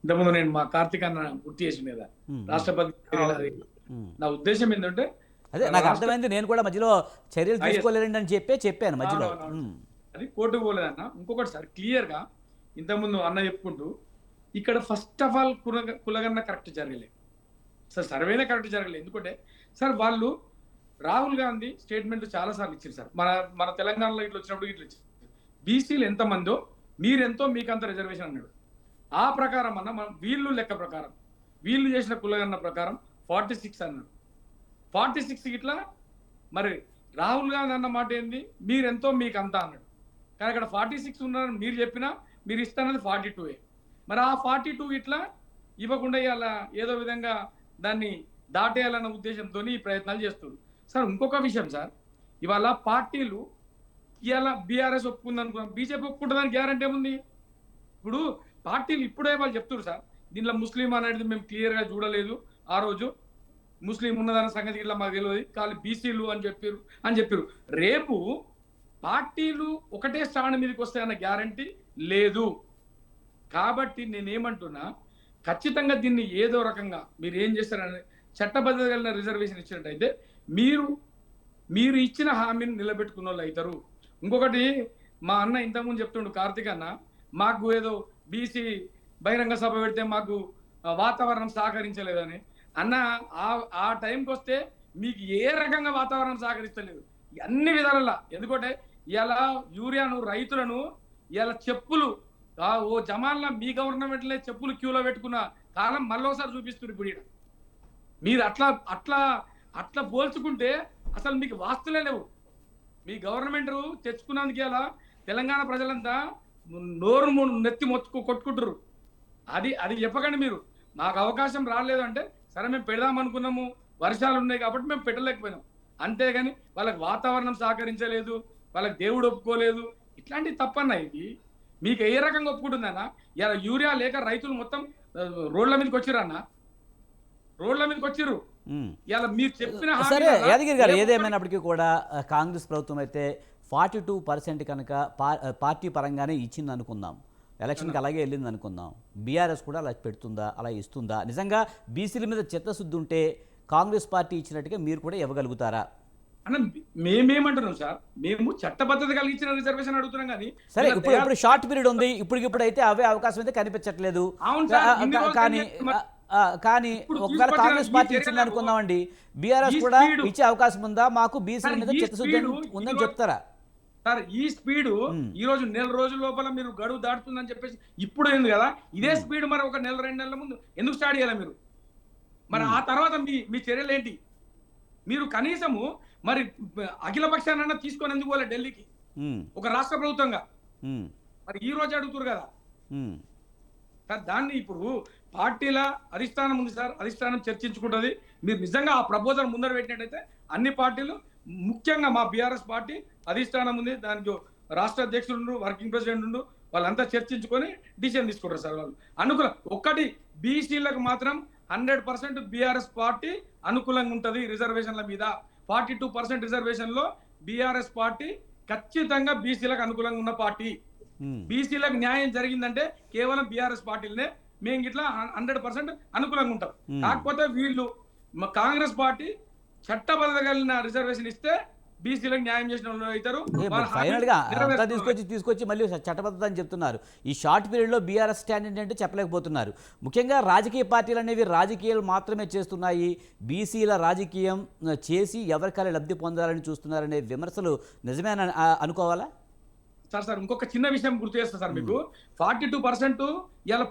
ఇంతకుముందు నేను మా కార్తీక్ అన్న గుర్తు చేసింది కదా రాష్ట్రపతి. నా ఉద్దేశం ఏంటంటే అదే నాకు అర్థమైంది, నేను కూడా మధ్యలో చర్యలు తీసుకోలేదండి అని చెప్పాను మధ్యలో. అది కోర్టుకు పోలేదన్న. ఇంకొకటి సార్, క్లియర్ గా ఇంతకుముందు అన్న చెప్పుకుంటూ ఇక్కడ ఫస్ట్ ఆఫ్ ఆల్ కులగన్న కరెక్ట్ జరగలేదు సార్, సర్వేనే కరెక్ట్ జరగలేదు. ఎందుకంటే సార్ వాళ్ళు రాహుల్ గాంధీ స్టేట్మెంట్ చాలా సార్లు ఇచ్చారు సార్, మన తెలంగాణలో ఇట్లా వచ్చినప్పుడు ఇట్లా ఇచ్చారు, బీసీలు ఎంతమందో మీరెంతో మీకంత రిజర్వేషన్ అన్నాడు. ఆ ప్రకారం అన్న మనం వీళ్ళు లెక్క ప్రకారం వీళ్ళు చేసిన కులగన్న ప్రకారం 46 అన్నాడు. 46 ఇట్లా మరి రాహుల్ గాంధీ అన్న మాట ఏంది, మీరెంతో మీకు అంతా అన్నాడు. కానీ అక్కడ 46 ఉన్నారని మీరు చెప్పినా మీరు ఇస్తానది 42. మరి ఆ 42 ఇట్లా ఇవ్వకుండా ఇలా ఏదో విధంగా దాన్ని దాటేయాలన్న ఉద్దేశంతో ఈ ప్రయత్నాలు చేస్తుంది సార్. ఇంకొక విషయం సార్, ఇవాళ పార్టీలు ఇవాళ బీఆర్ఎస్ ఒప్పుకుంది అనుకున్నాం, బీజేపీ ఒప్పుకుంటుందని గ్యారంటీ ఏముంది? ఇప్పుడు పార్టీలు ఇప్పుడే వాళ్ళు చెప్తున్నారు సార్, దీంట్లో ముస్లిం అనేది మేము క్లియర్గా చూడలేదు, ఆ రోజు ముస్లిం ఉన్నదన్న సంగతి ఇట్లా మాకు తెలియదు, కానీ బీసీలు అని చెప్పారు. రేపు పార్టీలు ఒకటే స్టాండ్ మీదకి వస్తాయన్న గ్యారంటీ లేదు. కాబట్టి నేనేమంటున్నా, ఖచ్చితంగా దీన్ని ఏదో రకంగా మీరు ఏం చేస్తారని చట్టబద్ధత కలిగిన రిజర్వేషన్ ఇచ్చినట్టయితే మీరు మీరు ఇచ్చిన హామీని నిలబెట్టుకున్న వాళ్ళు అవుతారు. ఇంకొకటి మా అన్న ఇంతకుముందు చెప్తుండు కార్తీక్ అన్న, మాకు ఏదో బీసీ బహిరంగ సభ పెడితే మాకు వాతావరణం సహకరించలేదని. అన్న ఆ టైంకి వస్తే మీకు ఏ రకంగా వాతావరణం సహకరిస్తలేదు అన్ని విధాలలో. ఎందుకంటే ఇలా యూరియాను రైతులను ఇలా చెప్పులు ఓ జమాన్లా మీ గవర్నమెంట్లే చెప్పులు క్యూలో పెట్టుకున్న కాలం మళ్ళీ చూపిస్తుంది ఇప్పుడు ఈడ. మీరు అట్లా అట్లా అట్లా పోల్చుకుంటే అసలు మీకు వాస్తులే లేవు. మీ గవర్నమెంట్ తెచ్చుకున్నందుకు ఇలా తెలంగాణ ప్రజలంతా నోరు నెత్తి కొట్టుకుంటారు. అది చెప్పకండి మీరు. మాకు అవకాశం రాలేదు అంటే సరే మేము పెడదాం అనుకున్నాము, వర్షాలు ఉన్నాయి కాబట్టి మేము పెట్టలేకపోయినాం. అంతేగాని వాళ్ళకి వాతావరణం సహకరించలేదు, వాళ్ళకి దేవుడు ఒప్పుకోలేదు, ఇట్లాంటివి తప్పన్నా. ఇది మీకు ఏ రకంగా ఒప్పుకుంటుందన్నా? ఇలా యూరియా లేక రైతులు మొత్తం రోడ్ల మీదకి వచ్చిరన్నా, రోడ్ల మీదకి వచ్చిర్రు. ఇలా మీరు చెప్పిన సరే యాదగిరి గారు, ఏదేమైనప్పటికీ కూడా కాంగ్రెస్ ప్రభుత్వం అయితే 42% కనుక పార్టీ పరంగానే ఇచ్చింది అనుకుందాం, ఎలక్షన్కి అలాగే వెళ్ళింది అనుకుందాం, బీఆర్ఎస్ కూడా అలా పెడుతుందా, అలా ఇస్తుందా? నిజంగా బీసీల మీద చిత్తశుద్ధి ఉంటే కాంగ్రెస్ పార్టీ ఇచ్చినట్టుగా మీరు కూడా ఇవ్వగలుగుతారా? అన్న మేమేమంటున్నాం సార్, మేము చట్టబద్ధత కలిగించిన రిజర్వేషన్ అడుగుతున్నాం కానీ. సరే, ఇప్పుడు షార్ట్ పీరియడ్ ఉంది, ఇప్పటికిప్పుడు అయితే అవే అవకాశం అయితే కనిపించట్లేదు. కానీ ఒకవేళ కాంగ్రెస్ పార్టీ ఇచ్చింది అనుకుందామండి, బీఆర్ఎస్ కూడా ఇచ్చే అవకాశం ఉందా? మాకు బీసీల మీద చిత్తశుద్ధి ఉందని చెప్తారా? సార్ ఈ స్పీడ్ ఈ రోజు నెల రోజుల లోపల మీరు గడువు దాటుతుందని చెప్పేసి ఇప్పుడు ఏంది కదా, ఇదే స్పీడ్ మరి ఒక నెల 2 నెలల ముందు ఎందుకు స్టార్ట్ చేయాలి మీరు? మరి ఆ తర్వాత మీ చర్యలు ఏంటి? మీరు కనీసము మరి అఖిల పక్షాన తీసుకొని ఎందుకు పోలే ఢిల్లీకి ఒక రాష్ట్ర ప్రభుత్వంగా? మరి ఈ రోజు అడుగుతారు కదా సార్. దాన్ని ఇప్పుడు పార్టీల అధిష్టానం ఉంది సార్, అధిష్టానం చర్చించుకుంటుంది. మీరు నిజంగా ఆ ప్రపోజల్ ముందర పెట్టినట్టయితే అన్ని పార్టీలు, ముఖ్యంగా మా బీఆర్ఎస్ పార్టీ అధిష్టానం ఉంది, దానికి రాష్ట్ర అధ్యక్షుడు, వర్కింగ్ ప్రెసిడెంట్ వాళ్ళంతా చర్చించుకొని డిసిషన్ తీసుకుంటారు సార్. వాళ్ళు అనుకూలం ఒక్కటి, బీసీలకు మాత్రం 100% బీఆర్ఎస్ పార్టీ అనుకూలంగా ఉంటుంది రిజర్వేషన్ల మీద. 42% రిజర్వేషన్లో బీఆర్ఎస్ పార్టీ ఖచ్చితంగా బీసీలకు అనుకూలంగా ఉన్న పార్టీ. బీసీలకు న్యాయం జరిగిందంటే కేవలం బీఆర్ఎస్ పార్టీలనే మేము ఇట్లా 100% అనుకూలంగా ఉంటాం. కాకపోతే వీళ్ళు కాంగ్రెస్ పార్టీ చట్టబద్ధత కలిగిన రిజర్వేషన్ ఇస్తే బీసీలకు న్యాయం చేసిన వాళ్ళు అవుతారు. ఫైనల్ గా అంతా తీసుకొచ్చి మళ్ళీ చట్టబద్ధత అని చెప్తున్నారు. ఈ షార్ట్ పీరియడ్ లో బీఆర్ఎస్ స్టాండ్ ఏంటంటే చెప్పలేకపోతున్నారు. ముఖ్యంగా రాజకీయ పార్టీలు అనేవి రాజకీయాలు మాత్రమే చేస్తున్నాయి, బీసీల రాజకీయం చేసి ఎవరికైనా లబ్ధి పొందాలని చూస్తున్నారనే విమర్శలు నిజమేనా అనుకోవాలా? సార్ ఇంకొక చిన్న విషయం గుర్తు చేస్తా సార్ మీకు. 42% ఇలా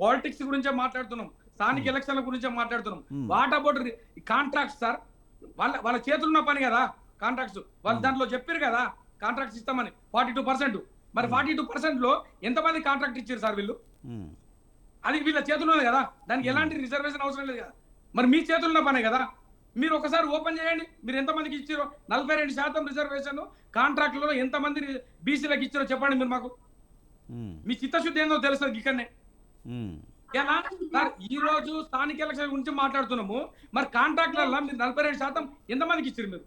పాలిటిక్స్ గురించే మాట్లాడుతున్నాం, స్థానిక ఎలక్షన్ల గురించే మాట్లాడుతున్నాం. What about contracts sir? వాళ్ళ చేతులు ఉన్న పని కదా కాంట్రాక్ట్స్. వాళ్ళు దాంట్లో చెప్పారు కదా కాంట్రాక్ట్స్ ఇస్తామని 42%. మరి 42% లో ఎంతమంది కాంట్రాక్ట్ ఇచ్చారు సార్ వీళ్ళు? అది వీళ్ళ చేతుల్లోనే కదా, దానికి ఎలాంటి రిజర్వేషన్ అవసరం లేదు కదా. మరి మీ చేతుల్లో ఉన్న పనే కదా. మీరు ఒకసారి ఓపెన్ చేయండి, మీరు ఎంతమందికి ఇచ్చారో. 42% రిజర్వేషన్ కాంట్రాక్టులలో ఎంతమంది బీసీలకు ఇచ్చారో చెప్పండి మీరు మాకు. మీ చిత్తశుద్ధి ఏందో తెలుస్తుంది ఇక్కడనే. ఎలా సార్ ఈ రోజు స్థానిక ఎలక్షన్ గురించి మాట్లాడుతున్నాము, మరి కాంట్రాక్టులలో మీరు 42% ఎంతమందికి ఇచ్చారు మీరు?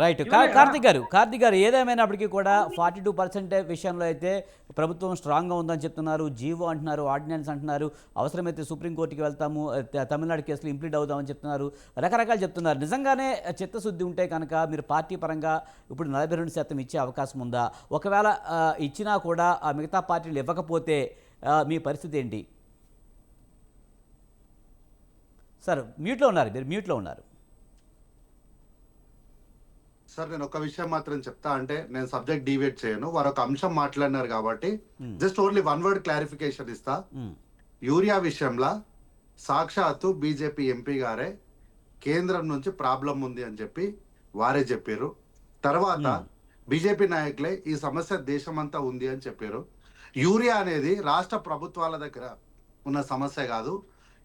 రైట్. కార్తీక్ గారు ఏదేమైనప్పటికీ కూడా 42% విషయంలో అయితే ప్రభుత్వం స్ట్రాంగ్గా ఉందని చెప్తున్నారు. జీవో అంటున్నారు, ఆర్డినెన్స్ అంటున్నారు, అవసరమైతే సుప్రీంకోర్టుకి వెళ్తాము, తమిళనాడు కేసులు ఇంప్లీట్ అవుదామని చెప్తున్నారు, రకరకాలు చెప్తున్నారు. నిజంగానే చిత్తశుద్ధి ఉంటే కనుక మీరు పార్టీ పరంగా ఇప్పుడు 42% ఇచ్చే అవకాశం ఉందా? ఒకవేళ ఇచ్చినా కూడా ఆ మిగతా పార్టీలు ఇవ్వకపోతే మీ పరిస్థితి ఏంటి? సార్ మ్యూట్లో ఉన్నారు, మీరు మ్యూట్లో ఉన్నారు. సార్ నేను ఒక విషయం మాత్రం చెప్తా, అంటే నేను సబ్జెక్ట్ డివేట్ చేయను, వారు ఒక అంశం మాట్లాడినారు కాబట్టి జస్ట్ ఓన్లీ 1 వర్డ్ క్లారిఫికేషన్ ఇస్తా. యూరియా విషయంలో సాక్షాత్తు బీజేపీ ఎంపీ గారే కేంద్రం నుంచి ప్రాబ్లం ఉంది అని చెప్పి వారే చెప్పారు. తర్వాత బీజేపీ నాయకులే ఈ సమస్య దేశమంతా ఉంది అని చెప్పారు. యూరియా అనేది రాష్ట్ర ప్రభుత్వాల దగ్గర ఉన్న సమస్య కాదు.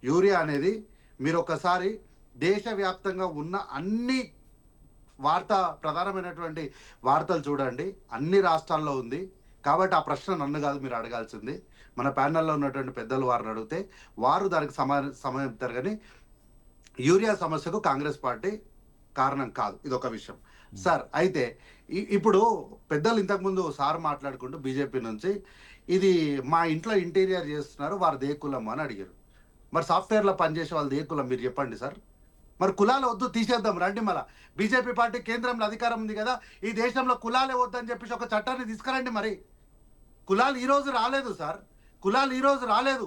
యూరియా అనేది మీరు ఒకసారి దేశవ్యాప్తంగా ఉన్న అన్ని ప్రధానమైనటువంటి వార్తలు చూడండి, అన్ని రాష్ట్రాల్లో ఉంది. కాబట్టి ఆ ప్రశ్న నన్ను కాదు మీరు అడగాల్సింది, మన ప్యానెల్లో ఉన్నటువంటి పెద్దలు వారిని అడిగితే వారు దానికి సమయం ఇస్తారు. కానీ యూరియా సమస్యకు కాంగ్రెస్ పార్టీ కారణం కాదు, ఇదొక విషయం. సార్ అయితే ఇప్పుడు పెద్దలు ఇంతకుముందు సార్ మాట్లాడుకుంటూ బీజేపీ నుంచి ఇది మా ఇంట్లో ఇంటీరియర్ చేస్తున్నారు, వారు దేకులం అని అడిగారు. మరి సాఫ్ట్వేర్లో పనిచేసే వాళ్ళు దేకులం మీరు చెప్పండి సార్. మరి కులాలు వద్దు, తీసేద్దాం రండి. మళ్ళీ బీజేపీ పార్టీ కేంద్రంలో అధికారం ఉంది కదా, ఈ దేశంలో కులాలే వద్దని చెప్పేసి ఒక చట్టాన్ని తీసుకురండి. మరి కులాలు ఈరోజు రాలేదు సార్, కులాలు ఈరోజు రాలేదు.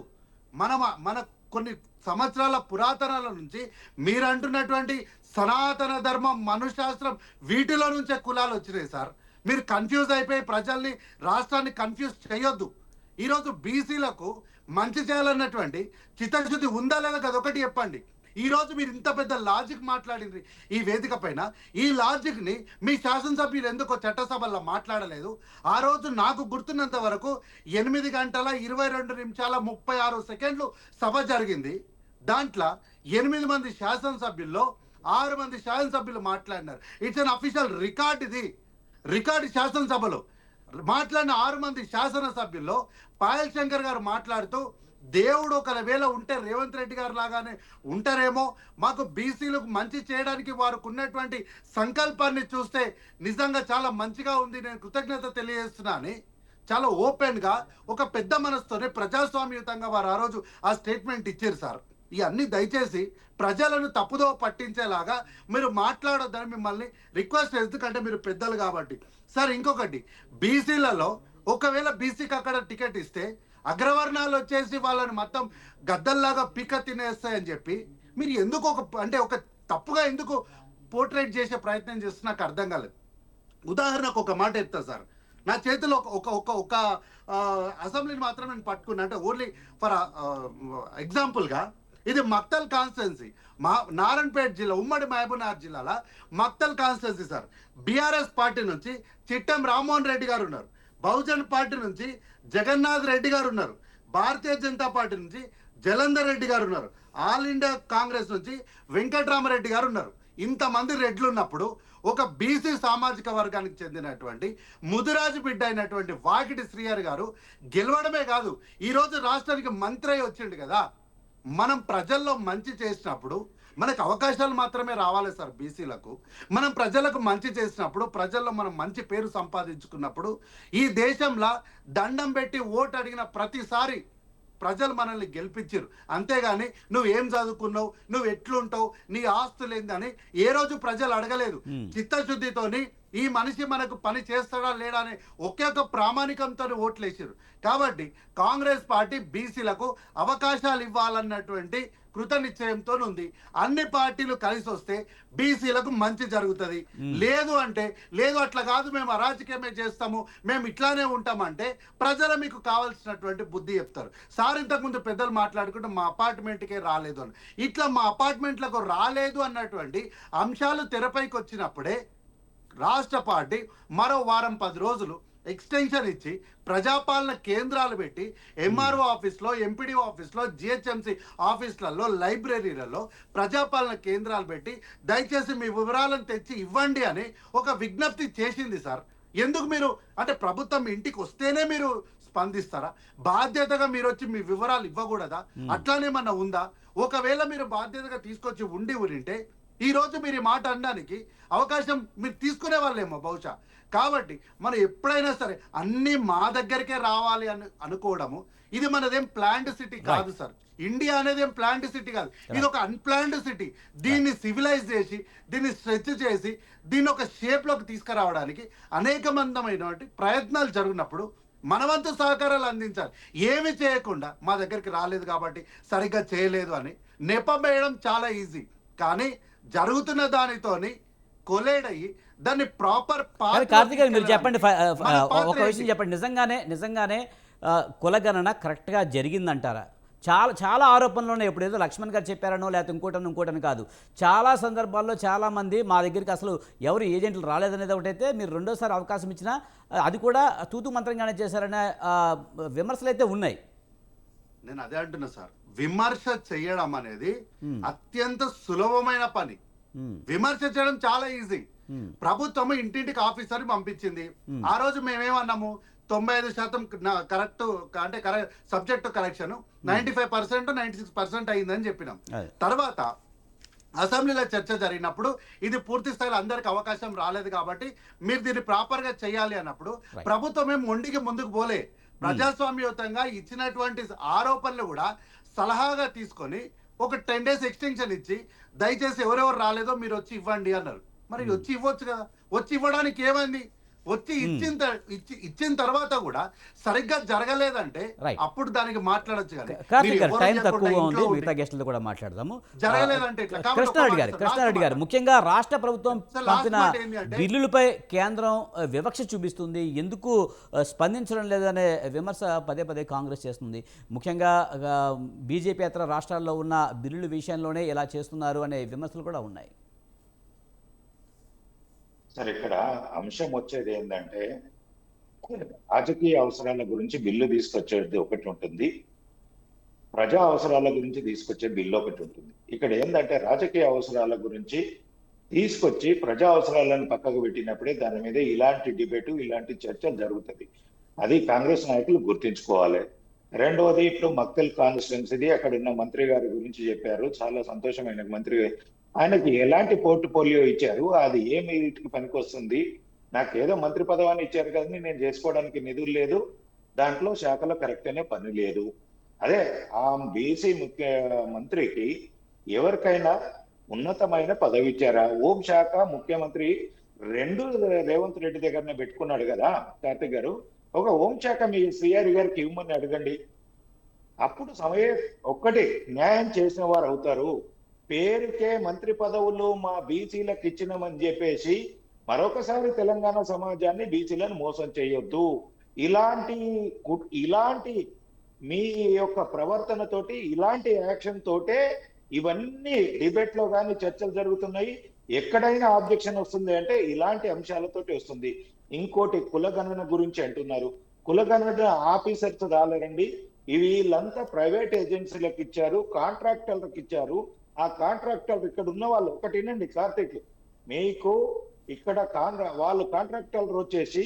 మన కొన్ని సంవత్సరాల పురాతనాల నుంచి మీరు అంటున్నటువంటి సనాతన ధర్మం, మనుశాస్త్రం, వీటిలో నుంచే కులాలు వచ్చినాయి సార్. మీరు కన్ఫ్యూజ్ అయిపోయి ప్రజల్ని, రాష్ట్రాన్ని కన్ఫ్యూజ్ చేయొద్దు. ఈరోజు బీసీలకు మంచి చేయాలన్నటువంటి చిత్తశుద్ధి ఉందా లేదా అదొకటి చెప్పండి. ఈరోజు మీరు ఇంత పెద్ద లాజిక్ మాట్లాడింది ఈ వేదిక పైన, ఈ లాజిక్ని మీ శాసనసభ్యులు ఎందుకో చట్టసభల్లో మాట్లాడలేదు? ఆ రోజు నాకు గుర్తున్నంత వరకు 8 గంటల 22 నిమిషాల 36 సెకండ్లు సభ జరిగింది. దాంట్లో 8 మంది శాసనసభ్యుల్లో 6 మంది శాసనసభ్యులు మాట్లాడినారు. It's an official record. ఇది రికార్డు. శాసనసభలో మాట్లాడిన 6 మంది శాసనసభ్యుల్లో పాయల్ శంకర్ గారు మాట్లాడుతూ, దేవుడు ఒకవేళ ఉంటే రేవంత్ రెడ్డి గారు లాగానే ఉంటారేమో, మాకు బీసీలకు మంచి చేయడానికి వారికి ఉన్నటువంటి సంకల్పాన్ని చూస్తే నిజంగా చాలా మంచిగా ఉంది, నేను కృతజ్ఞత తెలియజేస్తున్నా అని చాలా ఓపెన్గా ఒక పెద్ద మనసుతోనే ప్రజాస్వామ్యయుతంగా వారు ఆ రోజు ఆ స్టేట్మెంట్ ఇచ్చారు సార్. ఇవన్నీ దయచేసి ప్రజలను తప్పుదో పట్టించేలాగా మీరు మాట్లాడొద్దని మిమ్మల్ని రిక్వెస్ట్, ఎందుకంటే మీరు పెద్దలు కాబట్టి. సార్ ఇంకొకటి, బీసీలలో ఒకవేళ బీసీకి అక్కడ టికెట్ ఇస్తే అగ్రవర్ణాలు వచ్చేసి వాళ్ళని మొత్తం గద్దల్లాగా పీక తినేస్తాయని చెప్పి మీరు ఎందుకు ఒక తప్పుగా ఎందుకు పోర్ట్రేట్ చేసే ప్రయత్నం చేస్తే నాకు అర్థం కాలేదు. ఉదాహరణకు ఒక మాట చెప్తా సార్, నా చేతిలో ఒక అసెంబ్లీని మాత్రం నేను పట్టుకున్నా, అంటే ఓన్లీ ఫర్ ఎగ్జాంపుల్గా. ఇది మక్తల్ కాన్స్టిట్యున్సీ, నారాయణపేట జిల్లా, ఉమ్మడి మహబూబ్నగర్ జిల్లాలో Makthal constituency sir. BRS party నుంచి చిట్టెం రామ్మోహన్ రెడ్డి గారు ఉన్నారు, బహుజన్ పార్టీ నుంచి జగన్నాథ్ రెడ్డి గారు ఉన్నారు, భారతీయ జనతా పార్టీ నుంచి జలంధర్ రెడ్డి గారు ఉన్నారు, ఆల్ ఇండియా కాంగ్రెస్ నుంచి వెంకటరామరెడ్డి గారు ఉన్నారు. ఇంతమంది రెడ్లు ఉన్నప్పుడు ఒక బీసీ సామాజిక వర్గానికి చెందినటువంటి ముదిరాజు బిడ్డ అయినటువంటి వాకిటి శ్రీహరి గారు గెలవడమే కాదు, ఈరోజు రాష్ట్రానికి మంత్రి అయి వచ్చిండు కదా. మనం ప్రజల్లో మంచి చేసినప్పుడు మనకు అవకాశాలు మాత్రమే రావాలి సార్. బీసీలకు మనం ప్రజలకు మంచి చేసినప్పుడు, ప్రజల్లో మనం మంచి పేరు సంపాదించుకున్నప్పుడు, ఈ దేశంలో దండం పెట్టి ఓటు అడిగిన ప్రతిసారి ప్రజలు మనల్ని గెలిపించారు. అంతేగాని నువ్వు ఏం చదువుకున్నావు, నువ్వు ఎట్లుంటావు, నీ ఆస్తులు ఏందని ఏ రోజు ప్రజలు అడగలేదు. చిత్తశుద్ధితోని ఈ మనిషి మనకు పని చేస్తాడా లేడా అనే ఒకే ఒక ప్రామాణికంతో ఓట్లు వేసారు. కాబట్టి కాంగ్రెస్ పార్టీ బీసీలకు అవకాశాలు ఇవ్వాలన్నటువంటి కృత నిశ్చయంతో ఉంది. అన్ని పార్టీలు కలిసి వస్తే బీసీలకు మంచి జరుగుతుంది. లేదు అంటే లేదు, అట్లా కాదు, మేము అరాజకీయమే చేస్తాము, మేము ఇట్లానే ఉంటామంటే ప్రజలు మీకు కావాల్సినటువంటి బుద్ధి చెప్తారు. సార్ ఇంతకుముందు పెద్దలు మాట్లాడుకుంటే మా అపార్ట్మెంట్కే రాలేదు అని, ఇట్లా మా అపార్ట్మెంట్లకు రాలేదు అన్నటువంటి అంశాలు తెరపైకి వచ్చినప్పుడే రాష్ట్ర పార్టీ మరో వారం 10 రోజులు ఎక్స్టెన్షన్ ఇచ్చి ప్రజాపాలన కేంద్రాలు పెట్టి ఎంఆర్ఓ ఆఫీస్లో, ఎంపీడీఓ ఆఫీస్లో, జిహెచ్ఎంసీ ఆఫీసులలో, లైబ్రరీలలో ప్రజాపాలన కేంద్రాలు పెట్టి దయచేసి మీ వివరాలను తెచ్చి ఇవ్వండి అని ఒక విజ్ఞప్తి చేసింది సార్. ఎందుకు మీరు అంటే ప్రభుత్వం ఇంటికి వస్తేనే మీరు స్పందిస్తారా? బాధ్యతగా మీరు వచ్చి మీ వివరాలు ఇవ్వకూడదా? అట్లానేమన్నా ఉందా? ఒకవేళ మీరు బాధ్యతగా తీసుకొచ్చి ఉంటే ఈ రోజు మీరు ఈ మాట అనడానికి అవకాశం మీరు తీసుకునే వాళ్ళేమో బహుశా. కాబట్టి మనం ఎప్పుడైనా సరే అన్నీ మా దగ్గరికే రావాలి అని అనుకోవడము, ఇది మనదేం ప్లాన్డ్ సిటీ కాదు సార్. ఇండియా అనేది ఏం ప్లాన్డ్ సిటీ కాదు, ఇది ఒక అన్ప్లాన్డ్ సిటీ. దీన్ని సివిలైజ్ చేసి, దీన్ని స్ట్రెచ్ చేసి, దీన్ని ఒక షేప్లోకి తీసుకురావడానికి అనేకమందమైనటువంటి ప్రయత్నాలు జరిగినప్పుడు మనవంతు సహకారాలు అందించాలి. ఏమి చేయకుండా మా దగ్గరికి రాలేదు కాబట్టి సరిగ్గా చేయలేదు అని నెపం వేయడం చాలా ఈజీ. కానీ జరుగుతున్న దానితోని కొలేడ్ అయ్యి దాన్ని ప్రాపర్ కార్తీక్ గారు మీరు చెప్పండి, ఒక విషయం చెప్పండి. నిజంగానే కులగణన కరెక్ట్గా జరిగిందంటారా? చాలా ఆరోపణలు ఉన్నాయి. ఇప్పుడు ఏదో లక్ష్మణ్ గారు చెప్పారనో లేకపోతే ఇంకోటని కాదు, చాలా సందర్భాల్లో చాలామంది మా దగ్గరికి అసలు ఎవరు ఏజెంట్లు రాలేదనేది ఒకటైతే, మీరు రెండోసారి అవకాశం ఇచ్చినా అది కూడా తూతు మంత్రంగానే చేశారనే విమర్శలు అయితే ఉన్నాయి. నేను అదే అంటున్నా సార్, విమర్శ చేయడం అనేది అత్యంత సులభమైన పని. విమర్శ చేయడం చాలా ఈజీ. ప్రభుత్వం ఇంటింటికి ఆఫీసర్ పంపించింది. ఆ రోజు మేమేమన్నాము, 95% కరెక్ట్ అంటే సబ్జెక్ట్ కరెక్షన్ 95%, 96% అయిందని చెప్పినాం. తర్వాత అసెంబ్లీలో చర్చ జరిగినప్పుడు ఇది పూర్తి స్థాయిలో అందరికి అవకాశం రాలేదు కాబట్టి మీరు దీన్ని ప్రాపర్ గా చేయాలి అన్నప్పుడు ప్రభుత్వం ఏం మొండికి ముందుకు పోలే. ప్రజాస్వామ్యయుతంగా ఇచ్చినటువంటి ఆరోపణలు కూడా సలహాగా తీసుకొని ఒక 10 days ఎక్స్టెన్షన్ ఇచ్చి దయచేసి ఎవరెవరు రాలేదో మీరు వచ్చి ఇవ్వండి అన్నారు. మరి వచ్చి ఇవ్వచ్చు కదా, వచ్చి ఇవ్వడానికి ఏమైంది? వచ్చి ఇచ్చిన తర్వాత కూడా సరిగ్గా జరగలేదంటే Right. అప్పుడు దానికి మాట్లాడొచ్చు కానీ కార్తీక్ మీరు గారు ఎవరు టైం ఇవ్వకుండా తక్కువగా ఉంది, ఇంట్లో ఉండి మిగతా గెస్టులతో కూడా మాట్లాడదాము. జరగలేదంటే ఇట్లా. కాబట్టి కృష్ణారెడ్డి గారు ముఖ్యంగా రాష్ట్ర ప్రభుత్వం సార్, last పంపిన మాట ఏంటి అంటే- బిల్లులపై కేంద్రం వివక్ష చూపిస్తుంది, ఎందుకు స్పందించడం లేదనే విమర్శ పదే పదే కాంగ్రెస్ చేస్తుంది. ముఖ్యంగా బీజేపీ ఇతర రాష్ట్రాల్లో ఉన్న బిల్లుల విషయంలోనే ఇలా చేస్తున్నారు అనే విమర్శలు కూడా ఉన్నాయి. సరే, ఇక్కడ అంశం వచ్చేది ఏంటంటే రాజకీయ అవసరాల గురించి బిల్లు తీసుకొచ్చేది ఒకటి ఉంటుంది, ప్రజా అవసరాల గురించి తీసుకొచ్చే బిల్లు ఒకటి ఉంటుంది. ఇక్కడ ఏంటంటే రాజకీయ అవసరాల గురించి తీసుకొచ్చి ప్రజా అవసరాలను పక్కకు పెట్టినప్పుడే దాని మీద ఇలాంటి డిబేటు, ఇలాంటి చర్చలు జరుగుతుంది. అది కాంగ్రెస్ నాయకులు గుర్తించుకోవాలి. రెండవది, ఇప్పుడు మక్తల్ కాన్స్టిట్యున్సీది అక్కడ ఉన్న మంత్రి గారి గురించి చెప్పారు, చాలా సంతోషమైన మంత్రి. ఆయనకి ఎలాంటి పోర్ట్ఫోలియో ఇచ్చారు, అది ఏమి వీటికి పనికొస్తుంది? నాకు ఏదో మంత్రి పదవాన్ని ఇచ్చారు కానీ నేను చేసుకోవడానికి నిధులు లేదు, దాంట్లో శాఖలో కరెక్ట్ అనే పని లేదు. అదే ఆ బీసీ మంత్రికి ఎవరికైనా ఉన్నతమైన పదవి ఇచ్చారా? హోం శాఖ ముఖ్యమంత్రి రెండు రేవంత్ రెడ్డి దగ్గరనే పెట్టుకున్నాడు కదా కార్తిక్ గారు. ఒక హోం శాఖ మీ శ్రీహరి గారికి ఇవ్వమని అడగండి. అప్పుడు ఒక్కటి న్యాయం చేసిన వారు అవుతారు. పేరుకే మంత్రి పదవులు మా బీసీలకు ఇచ్చినామని చెప్పేసి మరొకసారి తెలంగాణ సమాజాన్ని, బీసీలను మోసం చేయొద్దు. ఇలాంటి మీ యొక్క ప్రవర్తనతోటి, ఇలాంటి యాక్షన్ తోటే ఇవన్నీ డిబేట్ లో కానీ చర్చలు జరుగుతున్నాయి. ఎక్కడైనా ఆబ్జెక్షన్ వస్తుంది అంటే ఇలాంటి అంశాలతోటి వస్తుంది. ఇంకోటి, కులగణన గురించి అంటున్నారు. కులగణన ఆఫీసర్స్ రాలేరండి, వీళ్ళంతా ప్రైవేట్ ఏజెన్సీలకు ఇచ్చారు, కాంట్రాక్టర్లకు ఇచ్చారు. ఆ కాంట్రాక్టర్ ఇక్కడ ఉన్న వాళ్ళు ఒకటినండి కార్తీక్, మీకు ఇక్కడ వాళ్ళు కాంట్రాక్టర్ వచ్చేసి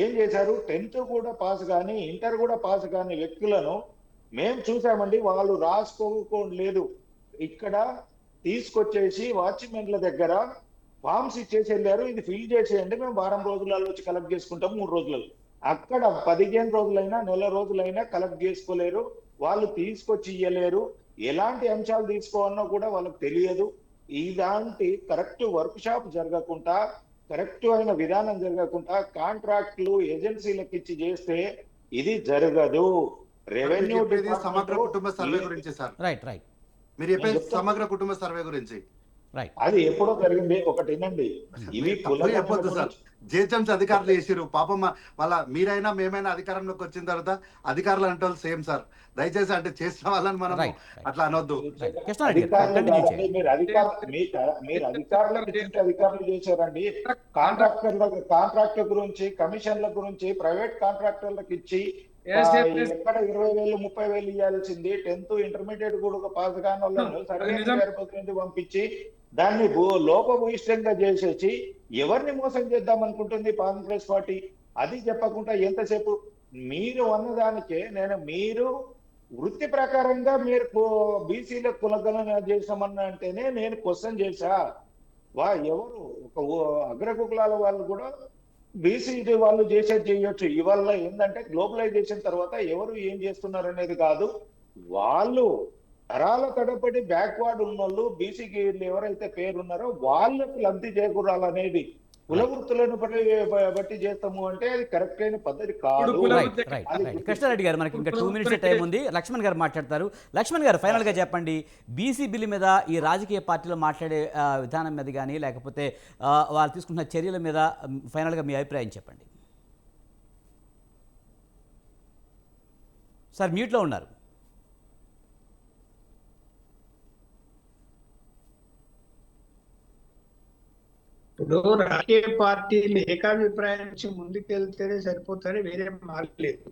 ఏం చేశారు, 10th కూడా పాస్ కానీ ఇంటర్ కూడా పాస్ కానీ వ్యక్తులను మేము చూసామండి. వాళ్ళు రాసుకోలేదు, ఇక్కడ తీసుకొచ్చేసి వాచ్మెన్ల దగ్గర ఫామ్స్ ఇచ్చేసి వెళ్ళారు, ఇది ఫిల్ చేసేయండి, మేము వారం రోజులలో వచ్చి కలెక్ట్ చేసుకుంటాం, 3 రోజులలో. అక్కడ 15 రోజులైనా నెల రోజులైనా కలెక్ట్ చేసుకోలేరు, వాళ్ళు తీసుకొచ్చి ఇయ్యలేరు. ఎలాంటి అంశాలు తీసుకోవాలన్నా కూడా వాళ్ళకి తెలియదు. ఇలాంటి కరెక్ట్ వర్క్ షాప్ జరగకుండా, కరెక్ట్ అయిన విధానం జరగకుండా కాంట్రాక్టులు ఏజెన్సీలకు ఇచ్చి చేస్తే ఇది జరగదు. రెవెన్యూ సమగ్ర కుటుంబ సర్వే గురించి సార్, రైట్ మీరు చెప్పేది సమగ్ర కుటుంబ సర్వే గురించి. అది ఎప్పుడో జరిగింది. ఒకటి వినండి, ఇవి చెప్పొద్దు సార్. జిహెచ్ఎంసీ అధికారులు చేసిరు పాపం, వాళ్ళ మీరైనా మేమైనా అధికారంలోకి వచ్చిన తర్వాత అధికారులు అంటే వాళ్ళు సేమ్ సార్. దయచేసి అంటే చేసిన వాళ్ళని మనం అట్లా అనొద్దు. మీరు అధికారులు చేశారండి. కాంట్రాక్టర్ గురించి, కమిషన్ల గురించి ప్రైవేట్ కాంట్రాక్టర్లకు ఇచ్చి ఎక్కడ 20,000 30,000 ఇవ్వాల్సింది 10th ఇంటర్మీడియట్ కూడా పాస్ కాని వాళ్ళను సర్వే పంపించి దాన్ని లోపభూయిష్టంగా చేసేసి ఎవరిని మోసం చేద్దాం అనుకుంటుంది కాంగ్రెస్ పార్టీ? అది చెప్పకుండా ఎంతసేపు మీరు అన్నదానికే మీరు వృత్తి ప్రకారంగా మీరు బీసీల కులగణన చేసామన్న అంటేనే నేను క్వశ్చన్ చేశా. ఎవరు ఒక అగ్రకులాల వాళ్ళు కూడా బీసీ వాళ్ళు చేసేది చేయొచ్చు. ఇవాళ ఏంటంటే గ్లోబలైజేషన్ తర్వాత ఎవరు ఏం చేస్తున్నారు అనేది కాదు, వాళ్ళు తరాల తడపడి బ్యాక్వర్డ్ ఉన్న వాళ్ళు బీసీకి ఎవరైతే పేరున్నారో వాళ్ళకు లబ్ధి చేకూరాలనేది కుల వృత్తులను బట్టి చేస్తాము అంటే అది కరెక్ట్ అయిన పద్ధతి కాదు. కృష్ణారెడ్డి గారు, మనకి ఇంకా 2 minutes టైం ఉంది. లక్ష్మణ్ గారు మాట్లాడతారు. లక్ష్మణ్ గారు, ఫైనల్ గా చెప్పండి, బీసీ బిల్లు మీద ఈ రాజకీయ పార్టీలు మాట్లాడే విధానం మీద కానీ లేకపోతే వాళ్ళు తీసుకుంటున్న చర్యల మీద ఫైనల్ గా మీ అభిప్రాయం చెప్పండి. సార్ మ్యూట్లో ఉన్నారు. ఇప్పుడు రాజకీయ పార్టీలు ఏకాభిప్రాయం నుంచి ముందుకెళ్తేనే సరిపోతారని వేరే మార్గలేదు.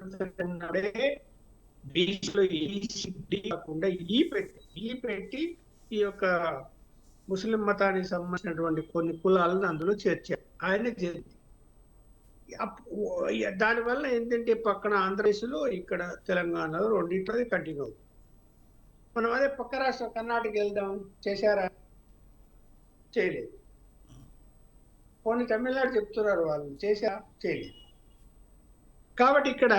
ఎందుకంటే బీచ్లో కాకుండా ఈ పెట్టి ఈ యొక్క ముస్లిం మతానికి సంబంధించినటువంటి కొన్ని కులాలను అందులో చేర్చారు. ఆయన చేరింది. దానివల్ల ఏంటంటే పక్కన ఆంధ్రప్రదేశ్లో, ఇక్కడ తెలంగాణలో రెండింటిలో కంటిన్యూ అవుతుంది. మనం అదే పక్క రాష్ట్రం కర్ణాటక వెళ్దాం, చేశారా? చేయలేదు. కొన్ని తమిళనాడు చెప్తున్నారు వాళ్ళు చేశారా? చేయలేదు. కాబట్టి ఇక్కడ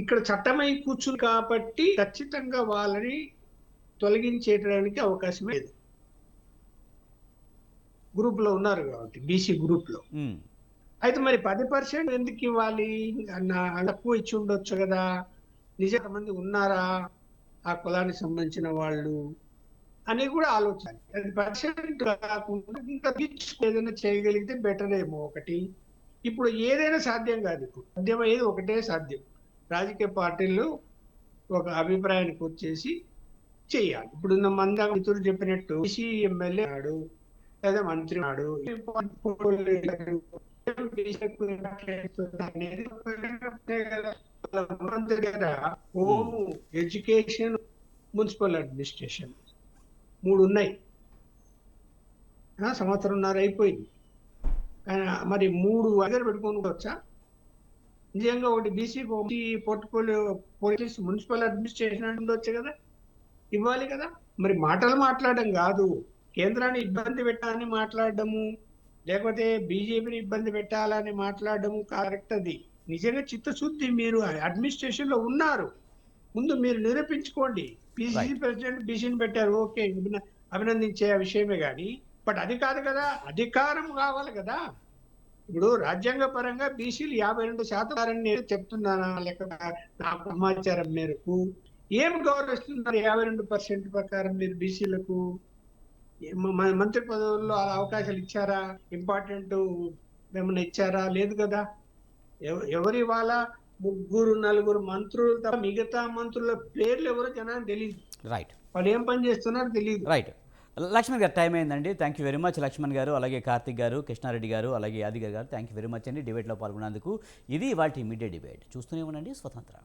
ఇక్కడ చట్టమై కూర్చుని కాబట్టి ఖచ్చితంగా వాళ్ళని తొలగించేయడానికి అవకాశం లేదు. గ్రూప్ లో ఉన్నారు కాబట్టి బీసీ గ్రూప్ లో. ఉమ్, అయితే మరి 10% ఎందుకు ఇవ్వాలి? తక్కువ ఇచ్చి ఉండొచ్చు కదా. నిజంగా మంది ఉన్నారా ఆ కులానికి సంబంధించిన వాళ్ళు అని కూడా ఆలోచించాలి. అది 10% కాకుండా ఇంకా ఏదైనా చేయగలిగితే బెటర్ ఏమో. ఒకటి, ఇప్పుడు ఏదైనా సాధ్యం కాదు. ఇప్పుడు సాధ్యమయ్యేది ఒకటే సాధ్యం, రాజకీయ పార్టీలు ఒక అభిప్రాయానికి వచ్చేసి చేయాలి. ఇప్పుడు మంద మిత్రుడు చెప్పినట్టు బీసీ ఎమ్మెల్యే నాడు లేదా మంత్రి నాడు అనేది దగ్గర హోమ్, ఎడ్యుకేషన్, మున్సిపల్ అడ్మినిస్ట్రేషన్ 3 ఉన్నాయి. సంవత్సరంన్నర అయిపోయింది. మరి 3 దగ్గర పెట్టుకోవచ్చా? నిజంగా ఒకటి BC portfolio police municipal administration ఉండొచ్చు కదా, ఇవ్వాలి కదా. మరి మాటలు మాట్లాడడం కాదు, కేంద్రాన్ని ఇబ్బంది పెట్టాలని మాట్లాడడము, లేకపోతే బీజేపీని ఇబ్బంది పెట్టాలని మాట్లాడడము కరెక్ట్. అది నిజంగా చిత్తశుద్ధి, మీరు అడ్మినిస్ట్రేషన్ లో ఉన్నారు, ముందు మీరు నిరూపించుకోండి. పిసిసి ప్రెసిడెంట్ బీసీని పెట్టారు, ఓకే, అభినందించే విషయమే. కానీ బట్ అది కాదు కదా, అధికారం కావాలి కదా. ఇప్పుడు రాజ్యాంగ పరంగా బీసీలు 52% నేను చెప్తున్నానా, లేక నాకు సమాచారం మేరకు ఏం గౌరవిస్తున్నారు? 52% ప్రకారం మీరు బీసీలకు మంత్రి పదవుల్లో అలా అవకాశాలు ఇచ్చారా? ఇంపార్టెంట్ ఏమన్నా ఇచ్చారా? లేదు కదా. ఎవరి వాళ్ళ 3-4 మంత్రులు తప్ప మిగతా మంత్రుల పేర్లు ఎవరో జనానికి తెలియదు. రైట్, వాళ్ళు ఏం పని చేస్తున్నారో తెలియదు. రైట్. లక్ష్మణ్ గారు, టైం అయిందండి. Thank you very much Lakshman గారు, అలాగే కార్తిక్ గారు, కృష్ణారెడ్డి గారు, అలాగే యాదగిరి గారు. థ్యాంక్ యూ వెరీ మచ్ అండి డిబేట్లో పాల్గొన్నందుకు. ఇది ఇవాల్టి మీడియా డిబేట్. చూస్తూనే ఉండండి స్వతంత్ర.